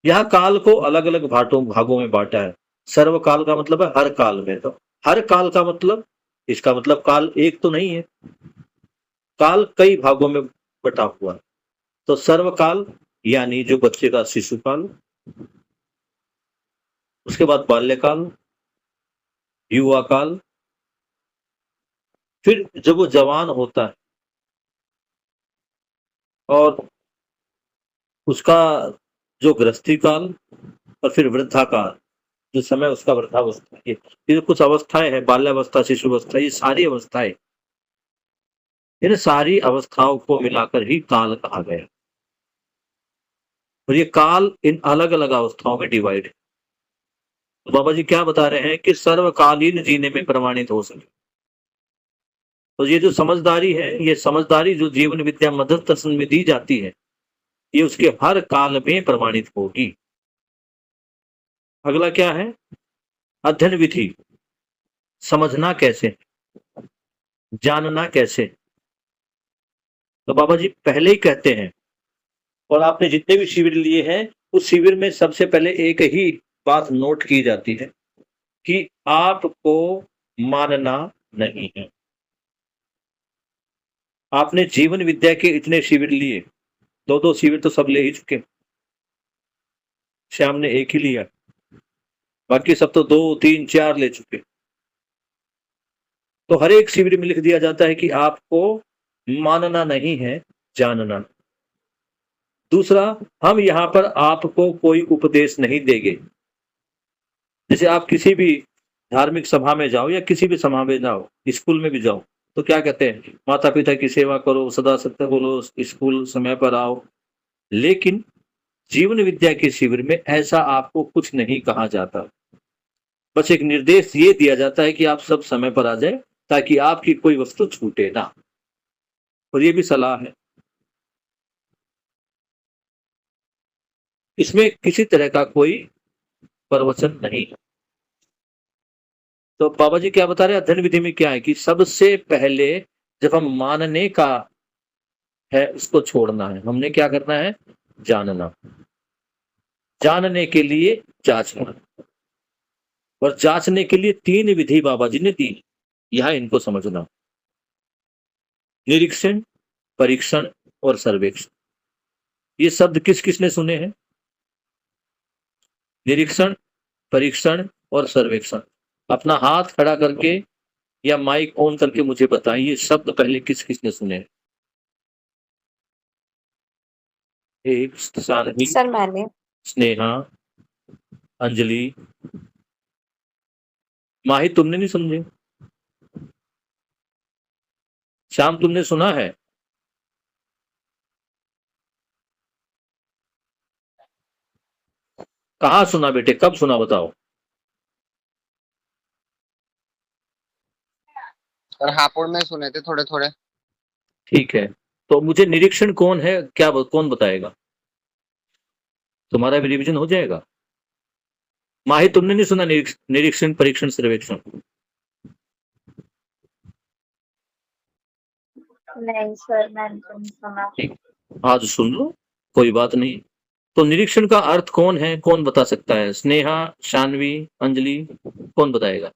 Speaker 2: यह काल को अलग अलग भागों में बांटा है। सर्वकाल का मतलब है हर काल में, तो हर काल का मतलब, इसका मतलब काल एक तो नहीं है, काल कई भागों में बटा हुआ है। तो सर्वकाल यानी जो बच्चे का शिशुकाल, उसके बाद बाल्यकाल, युवा काल, फिर जब वो जवान होता है और उसका जो गृहस्थी काल, और फिर वृद्धा काल, जो समय उसका वृद्धावस्था, ये कुछ अवस्थाएं हैं, बाल्यावस्था, शिशुअवस्था, ये सारी अवस्थाएं, इन सारी अवस्थाओं को मिलाकर ही काल कहा गया। और ये काल इन अलग अलग अवस्थाओं में डिवाइड है। तो बाबा जी क्या बता रहे हैं कि सर्वकालीन जीने में प्रमाणित हो सके। तो ये जो समझदारी है, ये समझदारी जो जीवन विद्या मदर दर्शन में दी जाती है, ये उसके हर काल में प्रमाणित होगी। अगला क्या है? अध्ययन विधि। समझना कैसे, जानना कैसे। तो बाबा जी पहले ही कहते हैं, और आपने जितने भी शिविर लिए हैं उस शिविर में सबसे पहले एक ही बात नोट की जाती है कि आपको मानना नहीं है। आपने जीवन विद्या के इतने शिविर लिए, दो दो शिविर तो सब ले ही चुके, श्याम ने एक ही लिया, बाकी सब तो 2 3 4 ले चुके। तो हर एक शिविर में लिख दिया जाता है कि आपको मानना नहीं है, जानना। दूसरा, हम यहां पर आपको कोई उपदेश नहीं देंगे। जैसे आप किसी भी धार्मिक सभा में जाओ या किसी भी सभा में जाओ, स्कूल में भी जाओ, तो क्या कहते हैं? माता पिता की सेवा करो, सदा सत्य बोलो, स्कूल समय पर आओ। लेकिन जीवन विद्या के शिविर में ऐसा आपको कुछ नहीं कहा जाता। बस एक निर्देश ये दिया जाता है कि आप सब समय पर आ जाए ताकि आपकी कोई वस्तु छूटे ना। और ये भी सलाह है, इसमें किसी तरह का कोई प्रवचन नहीं। तो बाबा जी क्या बता रहे हैं? अध्ययन विधि में क्या है कि सबसे पहले जब हम मानने का है उसको छोड़ना है, हमने क्या करना है? जानना। जानने के लिए जांचना, और जांचने के लिए 3 विधि बाबा जी ने दी, यह इनको समझना। निरीक्षण, परीक्षण और सर्वेक्षण। ये शब्द किस किसने सुने हैं? निरीक्षण, परीक्षण और सर्वेक्षण। अपना हाथ खड़ा करके या माइक ऑन करके मुझे बताइए, शब्द पहले किस किसने सुने हैं? एक सानवी,
Speaker 4: सर मैंने।
Speaker 2: स्नेहा, अंजलि, माही तुमने नहीं समझे? श्याम तुमने सुना है? कहाँ सुना बेटे, कब सुना बताओ?
Speaker 5: और हापुड़ में सुने थे थोड़े थोड़े।
Speaker 2: ठीक है, तो मुझे निरीक्षण कौन है, क्या कौन बताएगा? तुम्हारा भी रिवीजन हो जाएगा। माही तुमने नहीं सुना निरीक्षण, परीक्षण, सर्वेक्षण?
Speaker 3: नहीं सर, मैंने तो नहीं सुना।
Speaker 2: ठीक, आज सुन लो, कोई बात नहीं। तो निरीक्षण का अर्थ कौन है, कौन बता सकता है? स्नेहा, शानवी, अंजलि, कौन बताएगा?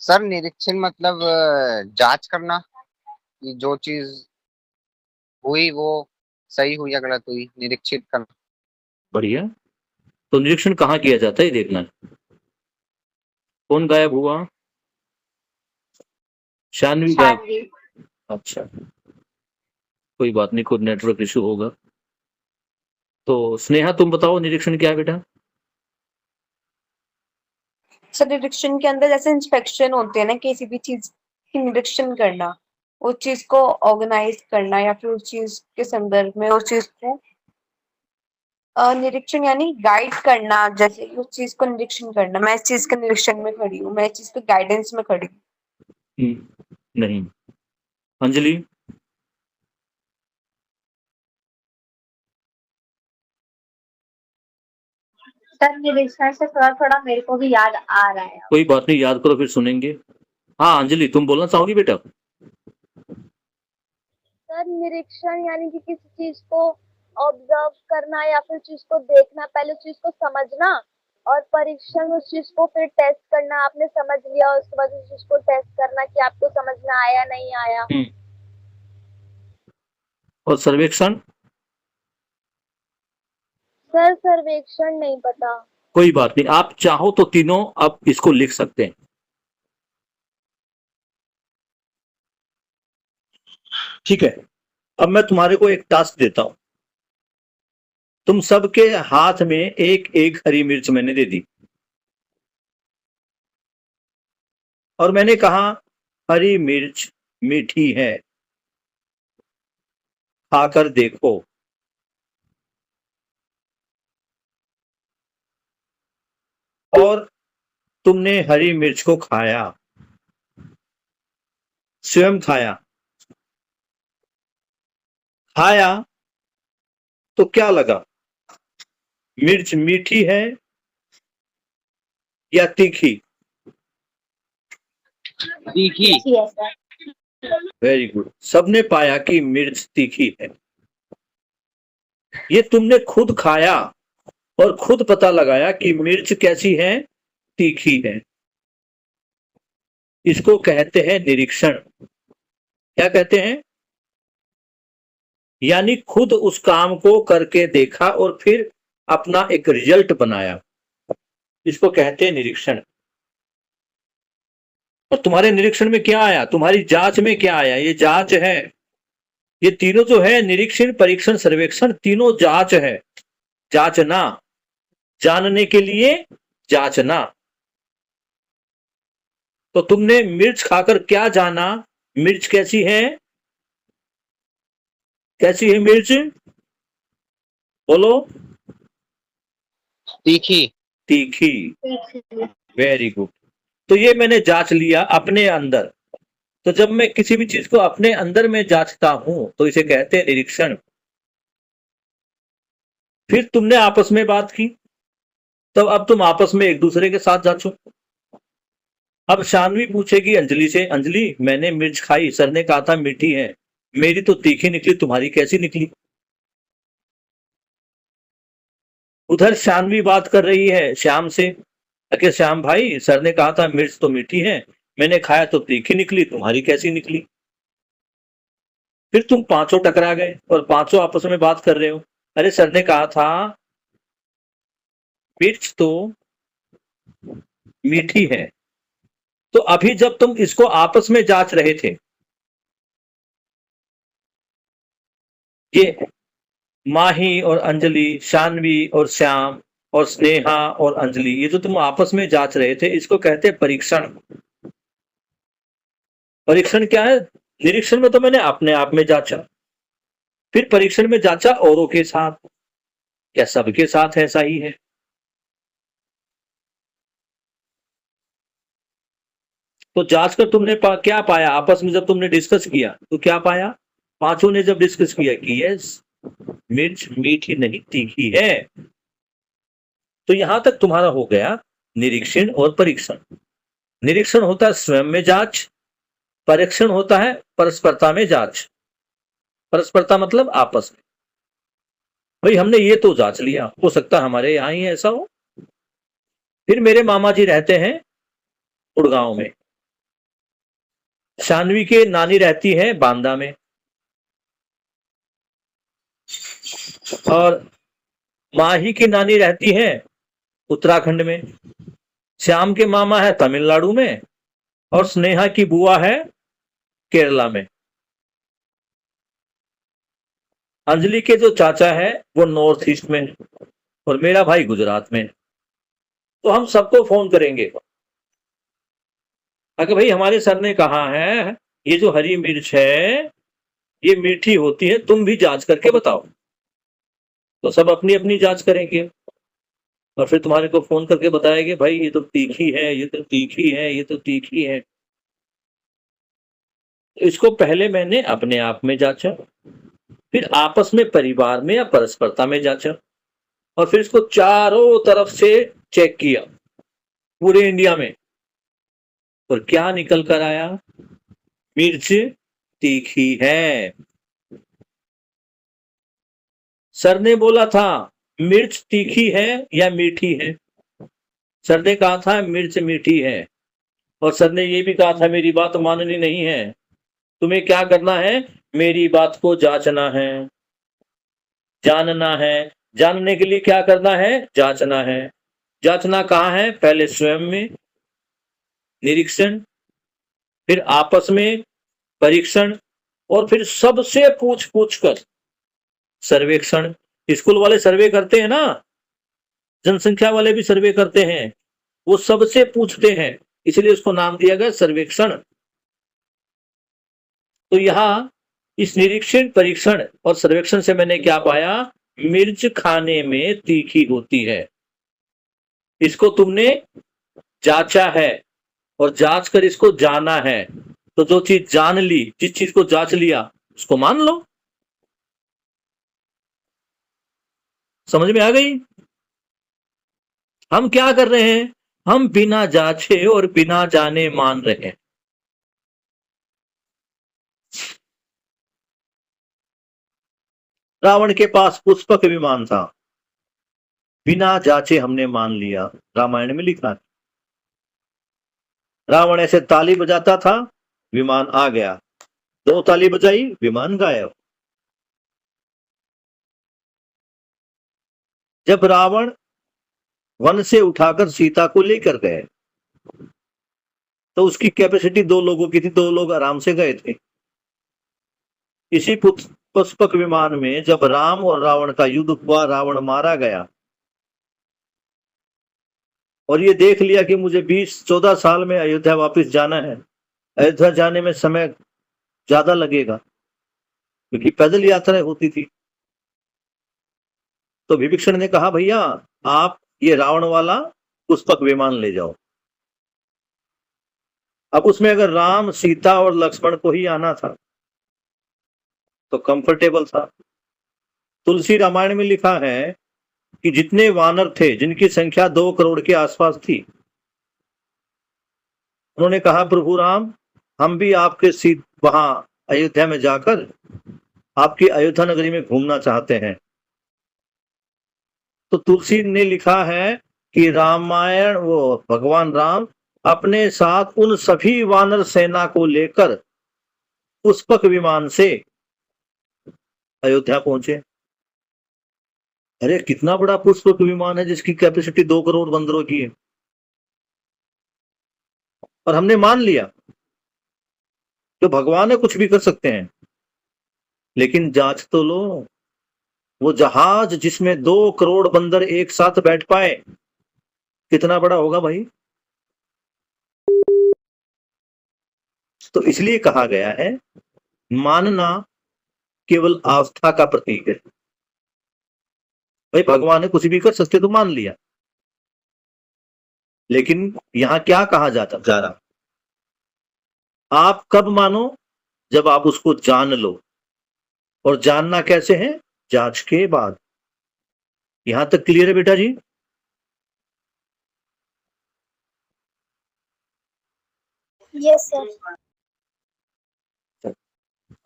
Speaker 5: सर निरीक्षण मतलब जांच करना कि जो चीज हुई वो सही हुई या गलत हुई, निरीक्षित करना।
Speaker 2: बढ़िया। तो निरीक्षण कहाँ किया जाता है ये देखना है। कौन गायब हुआ? शानवी गायब।
Speaker 3: शानवी।
Speaker 2: अच्छा, कोई बात नहीं, कोई नेटवर्क इशू होगा। तो स्नेहा तुम बताओ निरीक्षण क्या है बेटा?
Speaker 6: सर निरीक्षण के अंदर जैसे इंस्पेक्शन होते हैं ना, किसी भी चीज की निरीक्षण करना, उस चीज को ऑर्गेनाइज करना या फिर उस चीज के संदर्भ में उस चीज को निरीक्षण यानी गाइड करना। जैसे उस चीज को निरीक्षण करना, मैं इस चीज के निरीक्षण में खड़ी हूँ, मैं इस चीज के गाइडेंस में खड़ी हूँ।
Speaker 2: नहीं। अंजलि?
Speaker 3: सर निरीक्षण से थोड़ा थोड़ा मेरे को भी याद आ रहा है।
Speaker 2: कोई बात नहीं, याद करो फिर सुनेंगे। हाँ अंजलि तुम बोलना चाहोगी बेटा?
Speaker 7: सर निरीक्षण यानी कि किसी चीज को ऑब्जर्व करना या फिर चीज को देखना, पहले उस चीज को समझना, और परीक्षण उस चीज को फिर टेस्ट करना। आपने समझ लिया उसके बाद उस चीज को टेस्ट करना कि आपको समझ में आया नहीं आया।
Speaker 2: और सर्वेक्षण?
Speaker 7: सर सर्वेक्षण नहीं पता।
Speaker 2: कोई बात नहीं, आप चाहो तो तीनों आप इसको लिख सकते हैं। ठीक है, अब मैं तुम्हारे को एक टास्क देता हूं। तुम सबके हाथ में एक एक हरी मिर्च मैंने दे दी और मैंने कहा हरी मिर्च मीठी है, खाकर देखो। और तुमने हरी मिर्च को खाया, स्वयं खाया। खाया तो क्या लगा? मिर्च मीठी है या तीखी?
Speaker 5: तीखी।
Speaker 2: वेरी गुड, सबने पाया कि मिर्च तीखी है। ये तुमने खुद खाया और खुद पता लगाया कि मिर्च कैसी है? तीखी है। इसको कहते हैं निरीक्षण। क्या कहते हैं? यानी खुद उस काम को करके देखा और फिर अपना एक रिजल्ट बनाया, इसको कहते हैं निरीक्षण। और तुम्हारे निरीक्षण में क्या आया? तुम्हारी जांच में क्या आया? ये जांच है। ये तीनों जो है, निरीक्षण, परीक्षण, सर्वेक्षण, तीनों जांच है। जांचना, जानने के लिए जांचना। तो तुमने मिर्च खाकर क्या जाना? मिर्च कैसी है? कैसी है मिर्च? बोलो।
Speaker 5: तीखी।
Speaker 2: तीखी। Very good. तो ये मैंने जांच लिया अपने अंदर। तो जब मैं किसी भी चीज को अपने अंदर में जांचता हूं तो इसे कहते हैं निरीक्षण। फिर तुमने आपस में बात की, तो अब तुम आपस में एक दूसरे के साथ जांचो। अब शानवी पूछेगी अंजलि से, अंजलि मैंने मिर्च खाई, सर ने कहा था मीठी है, मेरी तो तीखी निकली, तुम्हारी कैसी निकली? उधर शानवी बात कर रही है श्याम से, अरे श्याम भाई सर ने कहा था मिर्च तो मीठी है, मैंने खाया तो तीखी निकली, तुम्हारी कैसी निकली? फिर तुम पांचों टकरा गए और पांचों आपस में बात कर रहे हो, अरे सर ने कहा था मिर्च तो मीठी है। तो अभी जब तुम इसको आपस में जांच रहे थे, ये माही और अंजलि, शानवी और श्याम और स्नेहा और अंजलि, ये जो तुम आपस में जांच रहे थे, इसको कहते हैं परीक्षण। परीक्षण क्या है? निरीक्षण में तो मैंने अपने आप में जांचा, फिर परीक्षण में जांचा औरों के साथ। क्या सबके साथ ऐसा ही है? तो जांच कर तुमने क्या पाया? आपस में जब तुमने डिस्कस किया तो क्या पाया? पांचों ने जब डिस्कस किया कि यस मिर्च मीठी नहीं तीखी है। तो यहां तक तुम्हारा हो गया निरीक्षण और परीक्षण। निरीक्षण होता है स्वयं में जांच, परीक्षण होता है परस्परता में जांच। परस्परता मतलब आपस में। भाई हमने ये तो जांच लिया, हो सकता है हमारे यहां ही ऐसा हो। फिर मेरे मामा जी रहते हैं गुड़गांव में, शानवी के नानी रहती है बांदा में, और माही की नानी रहती है उत्तराखंड में, श्याम के मामा है तमिलनाडु में, और स्नेहा की बुआ है केरला में।
Speaker 8: अंजलि के जो चाचा है वो नॉर्थ ईस्ट में है और मेरा भाई गुजरात में है, तो हम सबको फोन करेंगे। अगर भाई हमारे सर ने कहा है ये जो हरी मिर्च है ये मीठी होती है, तुम भी जांच करके बताओ, तो सब अपनी अपनी जांच करेंगे और फिर तुम्हारे को फोन करके बताएंगे भाई ये तो तीखी है, ये तो तीखी है, ये तो तीखी है। इसको पहले मैंने अपने आप में जांचा, फिर आपस में परिवार में या परस्परता में जांचा, और फिर इसको चारों तरफ से चेक किया पूरे इंडिया में, और क्या निकल कर आया? मिर्च तीखी है। सर ने बोला था मिर्च तीखी है या मीठी है? सर ने कहा था मिर्च मीठी है, और सर ने ये भी कहा था मेरी बात माननी नहीं है, तुम्हें क्या करना है? मेरी बात को जांचना है, जानना है। जानने के लिए क्या करना है? जांचना है। जांचना कहाँ है? पहले स्वयं में निरीक्षण, फिर आपस में परीक्षण, और फिर सबसे पूछ पूछ कर सर्वेक्षण। स्कूल वाले सर्वे करते हैं ना, जनसंख्या वाले भी सर्वे करते हैं, वो सबसे पूछते हैं, इसलिए उसको नाम दिया गया सर्वेक्षण। तो यहां इस निरीक्षण, परीक्षण और सर्वेक्षण से मैंने क्या पाया? मिर्च खाने में तीखी होती है। इसको तुमने जांचा है और जांच कर इसको जाना है, तो जो चीज जान ली, जिस चीज को जांच लिया उसको मान लो। समझ में आ गई? हम क्या कर रहे हैं? हम बिना जांचे और बिना जाने मान रहे हैं। रावण के पास पुष्पक विमान था, बिना जांचे हमने मान लिया, रामायण में लिखा है। रावण ऐसे ताली बजाता था, विमान आ गया, 2 ताली बजाई, विमान गायब। जब रावण वन से उठाकर सीता को लेकर गए तो उसकी कैपेसिटी 2 लोगों की थी, 2 लोग आराम से गए थे। इसी पुष्पक विमान में जब राम और रावण का युद्ध हुआ, रावण मारा गया, और ये देख लिया कि मुझे 20-14 साल में अयोध्या वापस जाना है, अयोध्या जाने में समय ज्यादा लगेगा क्योंकि पैदल यात्रा होती थी। तो विभीषण ने कहा भैया आप ये रावण वाला पुष्पक विमान ले जाओ। अब उसमें अगर राम, सीता और लक्ष्मण को ही आना था तो कंफर्टेबल था। तुलसी रामायण में लिखा है कि जितने वानर थे, जिनकी संख्या 2 करोड़ के आसपास थी, उन्होंने कहा प्रभु राम हम भी आपके वहां अयोध्या में जाकर आपकी अयोध्या नगरी में घूमना चाहते हैं। तो तुलसी ने लिखा है कि रामायण, वो भगवान राम अपने साथ उन सभी वानर सेना को लेकर पुष्पक विमान से अयोध्या पहुंचे। अरे कितना बड़ा पुष्पक विमान है जिसकी कैपेसिटी 2 करोड़ बंदरों की है, और हमने मान लिया जो भगवान है कुछ भी कर सकते हैं। लेकिन जांच तो लो, वो जहाज जिसमें 2 करोड़ बंदर एक साथ बैठ पाए कितना बड़ा होगा भाई। तो इसलिए कहा गया है मानना केवल आस्था का प्रतीक है। भाई भगवान है कुछ भी कर सकते तो मान लिया, लेकिन यहां क्या कहा जा रहा? आप कब मानो? जब आप उसको जान लो, और जानना कैसे है? जांच के बाद। यहां तक क्लियर है बेटा जी?
Speaker 4: Yes sir.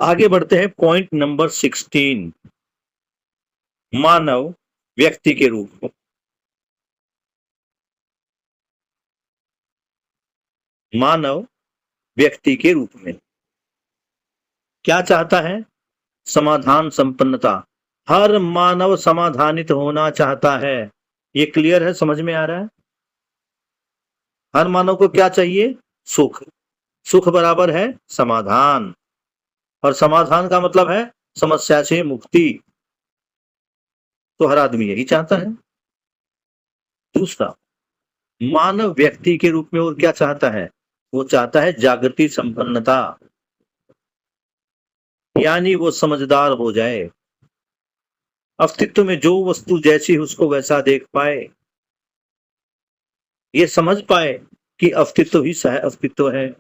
Speaker 8: आगे बढ़ते हैं पॉइंट नंबर 16, मानव व्यक्ति के रूप में। मानव व्यक्ति के रूप में क्या चाहता है? समाधान संपन्नता। हर मानव समाधानित होना चाहता है। ये क्लियर है? समझ में आ रहा है? हर मानव को क्या चाहिए? सुख। सुख बराबर है समाधान, और समाधान का मतलब है समस्या से मुक्ति। तो हर आदमी यही चाहता है। दूसरा, मानव व्यक्ति के रूप में और क्या चाहता है? वो चाहता है जागृति संपन्नता, यानी वो समझदार हो जाए, अस्तित्व में जो वस्तु जैसी उसको वैसा देख पाए, ये समझ पाए कि अस्तित्व ही सह अस्तित्व है।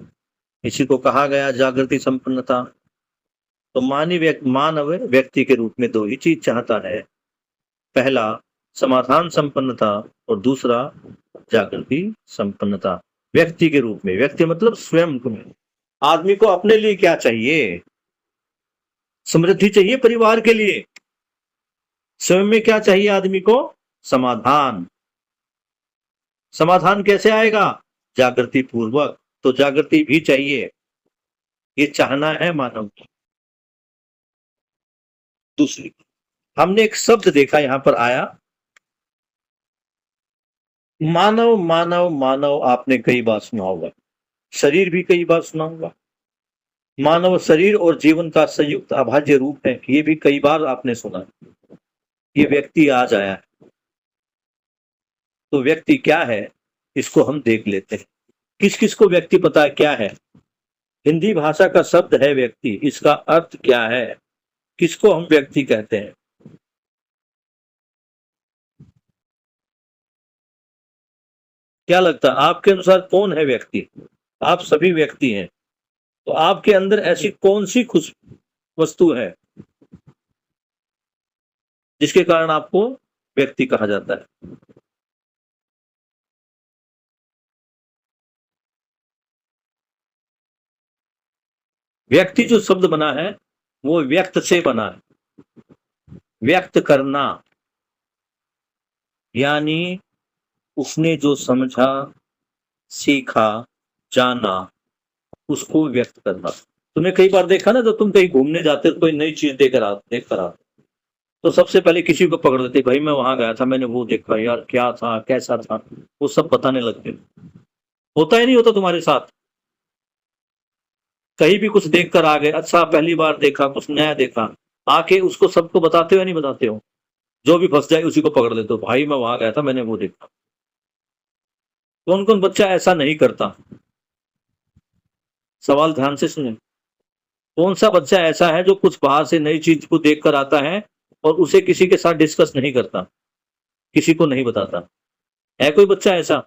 Speaker 8: इसी को कहा गया जागृति संपन्नता। तो मानव व्यक्ति के रूप में दो ही चीज चाहता है, पहला समाधान संपन्नता और दूसरा जागृति संपन्नता। व्यक्ति के रूप में, व्यक्ति मतलब स्वयं में। आदमी को अपने लिए क्या चाहिए? समृद्धि चाहिए परिवार के लिए। स्वयं में क्या चाहिए आदमी को? समाधान। समाधान कैसे आएगा? जागृति पूर्वक। तो जागृति भी चाहिए, ये चाहना है मानव की। दूसरी, हमने एक शब्द देखा यहां पर आया, मानव मानव मानव। आपने कई बार सुना होगा, शरीर भी कई बार सुना होगा। मानव शरीर और जीवन का संयुक्त अभाज्य रूप है, ये भी कई बार आपने सुना। ये व्यक्ति आज आया है, तो व्यक्ति क्या है इसको हम देख लेते हैं। किस किस को व्यक्ति पता है क्या है? हिंदी भाषा का शब्द है व्यक्ति, इसका अर्थ क्या है? किसको हम व्यक्ति कहते हैं? क्या लगता है आपके अनुसार कौन है व्यक्ति? आप सभी व्यक्ति हैं, तो आपके अंदर ऐसी कौन सी खुश वस्तु है जिसके कारण आपको व्यक्ति कहा जाता है? व्यक्ति जो शब्द बना है वो व्यक्त से बना है। व्यक्त करना, यानी उसने जो समझा, सीखा, जाना, उसको व्यक्त करना। तुमने कई बार देखा ना, जब तुम कहीं घूमने जाते हो, कोई नई चीज देख कर आते तो सबसे पहले किसी को पकड़ देते, भाई मैं वहां गया था, मैंने वो देखा, यार क्या था, कैसा था, वो सब बताने लगते। होता ही नहीं होता तुम्हारे साथ? कहीं भी कुछ देख कर आ गए, अच्छा पहली बार देखा, कुछ नया देखा, आके उसको सबको बताते हो या नहीं बताते हो? जो भी फंस जाए उसी को पकड़ लेते हो, भाई मैं वहां गया था, मैंने वो देखा। कौन कौन बच्चा ऐसा नहीं करता? सवाल ध्यान से सुने। कौन सा बच्चा ऐसा है जो कुछ बाहर से नई चीज को देख कर आता है और उसे किसी के साथ डिस्कस नहीं करता, किसी को नहीं बताता? है कोई बच्चा ऐसा?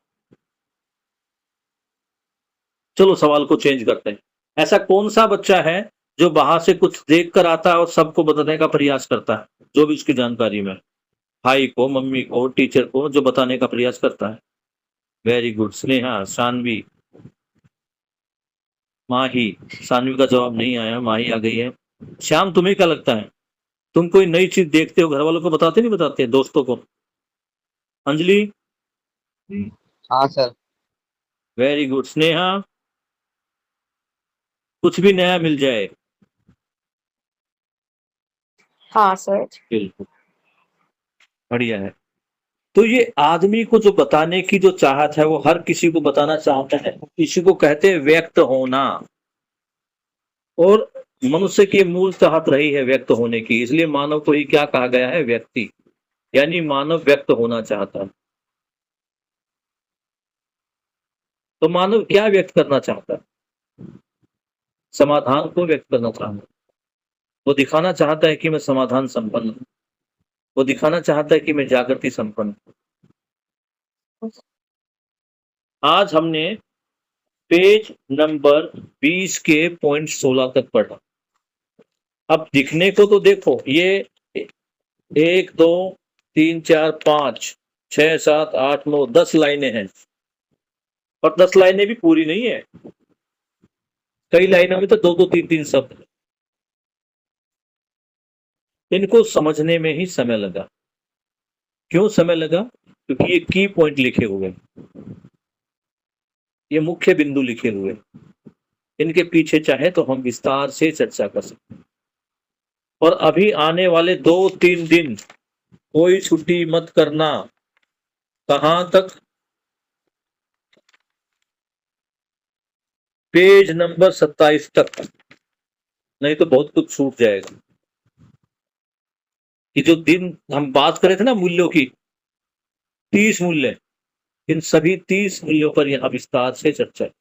Speaker 8: चलो सवाल को चेंज करते हैं। ऐसा कौन सा बच्चा है जो बाहर से कुछ देख कर आता है और सबको बताने का प्रयास करता है, जो भी उसकी जानकारी में, भाई को, मम्मी को, टीचर को, जो बताने का प्रयास करता है? Very good. स्नेहा, सानवी, माही। सानवी का जवाब नहीं आया, माही आ गई है। श्याम, तुम्हें क्या लगता है? तुम कोई नई चीज देखते हो, घर वालों को बताते नहीं बताते, दोस्तों को? अंजलि?
Speaker 5: हाँ सर।
Speaker 8: Very good. स्नेहा? कुछ भी नया मिल जाए?
Speaker 6: हाँ सर।
Speaker 8: बिल्कुल, बढ़िया है। तो ये आदमी को जो बताने की जो चाहत है, वो हर किसी को बताना चाहता है, इसी को कहते हैं व्यक्त होना। और मनुष्य की मूल चाहत रही है व्यक्त होने की, इसलिए मानव को ही क्या कहा गया है? व्यक्ति। यानी मानव व्यक्त होना चाहता है। तो मानव क्या व्यक्त करना चाहता है? समाधान को व्यक्त करना चाहता है। वो दिखाना चाहता है कि मैं समाधान संपन्न हूं, वो दिखाना चाहता है कि मैं जागृति संपन्न हूं। आज हमने पेज नंबर 20 के पॉइंट 16 तक पढ़ा। अब दिखने को तो देखो, ये 1 2 3 4 5 6 7 8 9 10 लाइनें हैं, और 10 लाइनें भी पूरी नहीं है, कई लाइनों में तो 2 2 3 3 शब्द। इनको समझने में ही समय लगा। क्यों समय लगा? क्योंकि ये की पॉइंट लिखे हुए, ये मुख्य बिंदु लिखे हुए, इनके पीछे चाहे तो हम विस्तार से चर्चा कर सकते हैं। और अभी आने वाले 2-3 दिन कोई छुट्टी मत करना। कहां तक? पेज नंबर 27 तक, नहीं तो बहुत कुछ छूट जाएगा। कि जो दिन हम बात करे थे ना मूल्यों की, 30 मूल्य, इन सभी 30 मूल्यों पर यहाँ विस्तार से चर्चा है।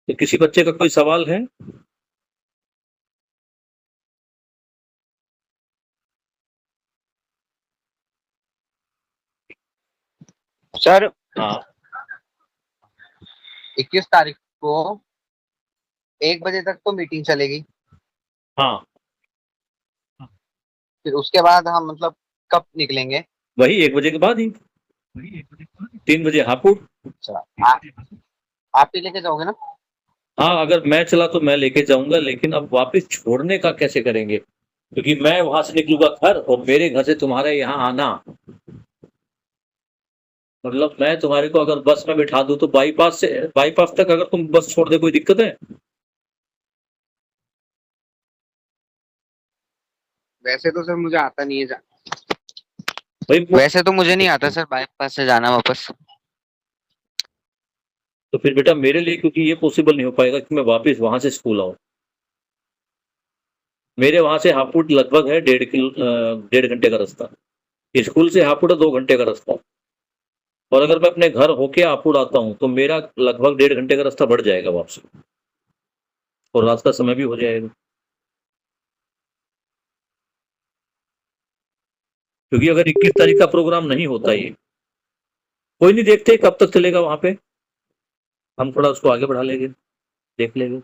Speaker 8: तो किसी बच्चे का कोई सवाल है?
Speaker 5: सर
Speaker 8: हाँ
Speaker 5: 21 तारीख को 1 बजे तक तो मीटिंग चलेगी,
Speaker 8: हाँ,
Speaker 5: फिर उसके बाद हम मतलब कब निकलेंगे?
Speaker 8: वही 1 बजे के बाद ही, 3 बजे हापुड़।
Speaker 5: अच्छा, आप ही लेके जाओगे ना?
Speaker 8: हाँ, अगर मैं चला तो मैं लेके जाऊंगा, लेकिन अब वापस छोड़ने का कैसे करेंगे? क्योंकि मैं वहां से निकलूंगा घर, और मेरे घर से तुम्हारे यहाँ आना, मतलब मैं तुम्हारे को अगर बस में बिठा दूं तो बाईपास तक अगर तुम बस छोड़ दे, कोई दिक्कत है?
Speaker 5: वैसे तो सर मुझे आता नहीं है
Speaker 8: भाई
Speaker 5: वैसे तो मुझे नहीं आता सर बाईपास से जाना वापस।
Speaker 8: तो फिर बेटा मेरे लिए, क्योंकि ये पॉसिबल नहीं हो पाएगा कि मैं वापस वहां से स्कूल आऊं। मेरे वहां से हापुड़ लगभग है 1.5 घंटे का रास्ता, स्कूल से हापुड़ 2 घंटे का रास्ता, और अगर मैं अपने घर होके हापुड़ आता हूँ तो मेरा लगभग 1.5 घंटे का रास्ता बढ़ जाएगा वापस, और रात का समय भी हो जाएगा। क्योंकि अगर 21 तारीख का प्रोग्राम नहीं होता, ये कोई नहीं, देखते कब तक चलेगा वहां पे, हम थोड़ा उसको आगे बढ़ा लेंगे, देख लेंगे।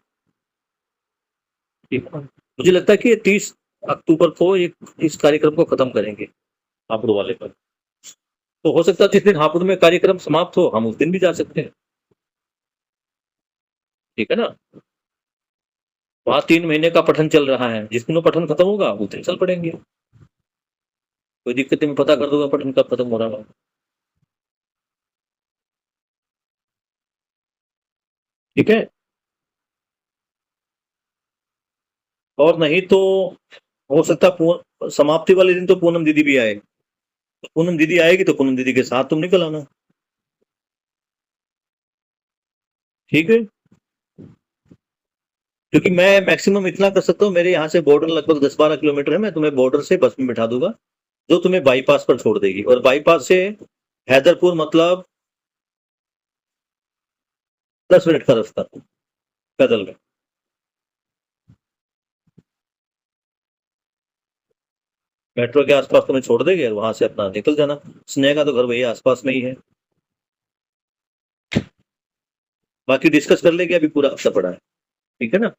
Speaker 8: ठीक है, मुझे लगता है कि 30 अक्टूबर को इस कार्यक्रम को खत्म करेंगे हापुड़ वाले पर। तो हो सकता है जिस दिन हापुड़ में कार्यक्रम समाप्त हो हम उस दिन भी जा सकते हैं, ठीक है ना? वहां 3 महीने का पठन चल रहा है, जिस दिन वो पठन खत्म होगा उस दिन चल पड़ेंगे, कोई दिक्कत नहीं, मैं पता कर दूंगा पठन कब खत्म हो रहा है। ठीक है, और नहीं तो हो सकता समाप्ति वाले दिन तो पूनम दीदी भी आए, तो पूनम दीदी आएगी तो पूनम दीदी के साथ तुम निकल आना, ठीक है? क्योंकि मैं मैक्सिमम इतना कर सकता हूँ, मेरे यहाँ से बॉर्डर लगभग 10-12 किलोमीटर है, मैं तुम्हें बॉर्डर से बस में बिठा दूंगा जो तुम्हें बाईपास पर छोड़ देगी, और बाईपास से हैदरपुर मतलब 10 मिनट का रास्ता पैदल में। मेट्रो के आसपास तुम्हें छोड़ देंगे और वहां से अपना निकल जाना। स्नेहा का तो घर वही आसपास में ही है, बाकी डिस्कस कर लेंगे, अभी पूरा हफ्ता पड़ा है, ठीक है ना?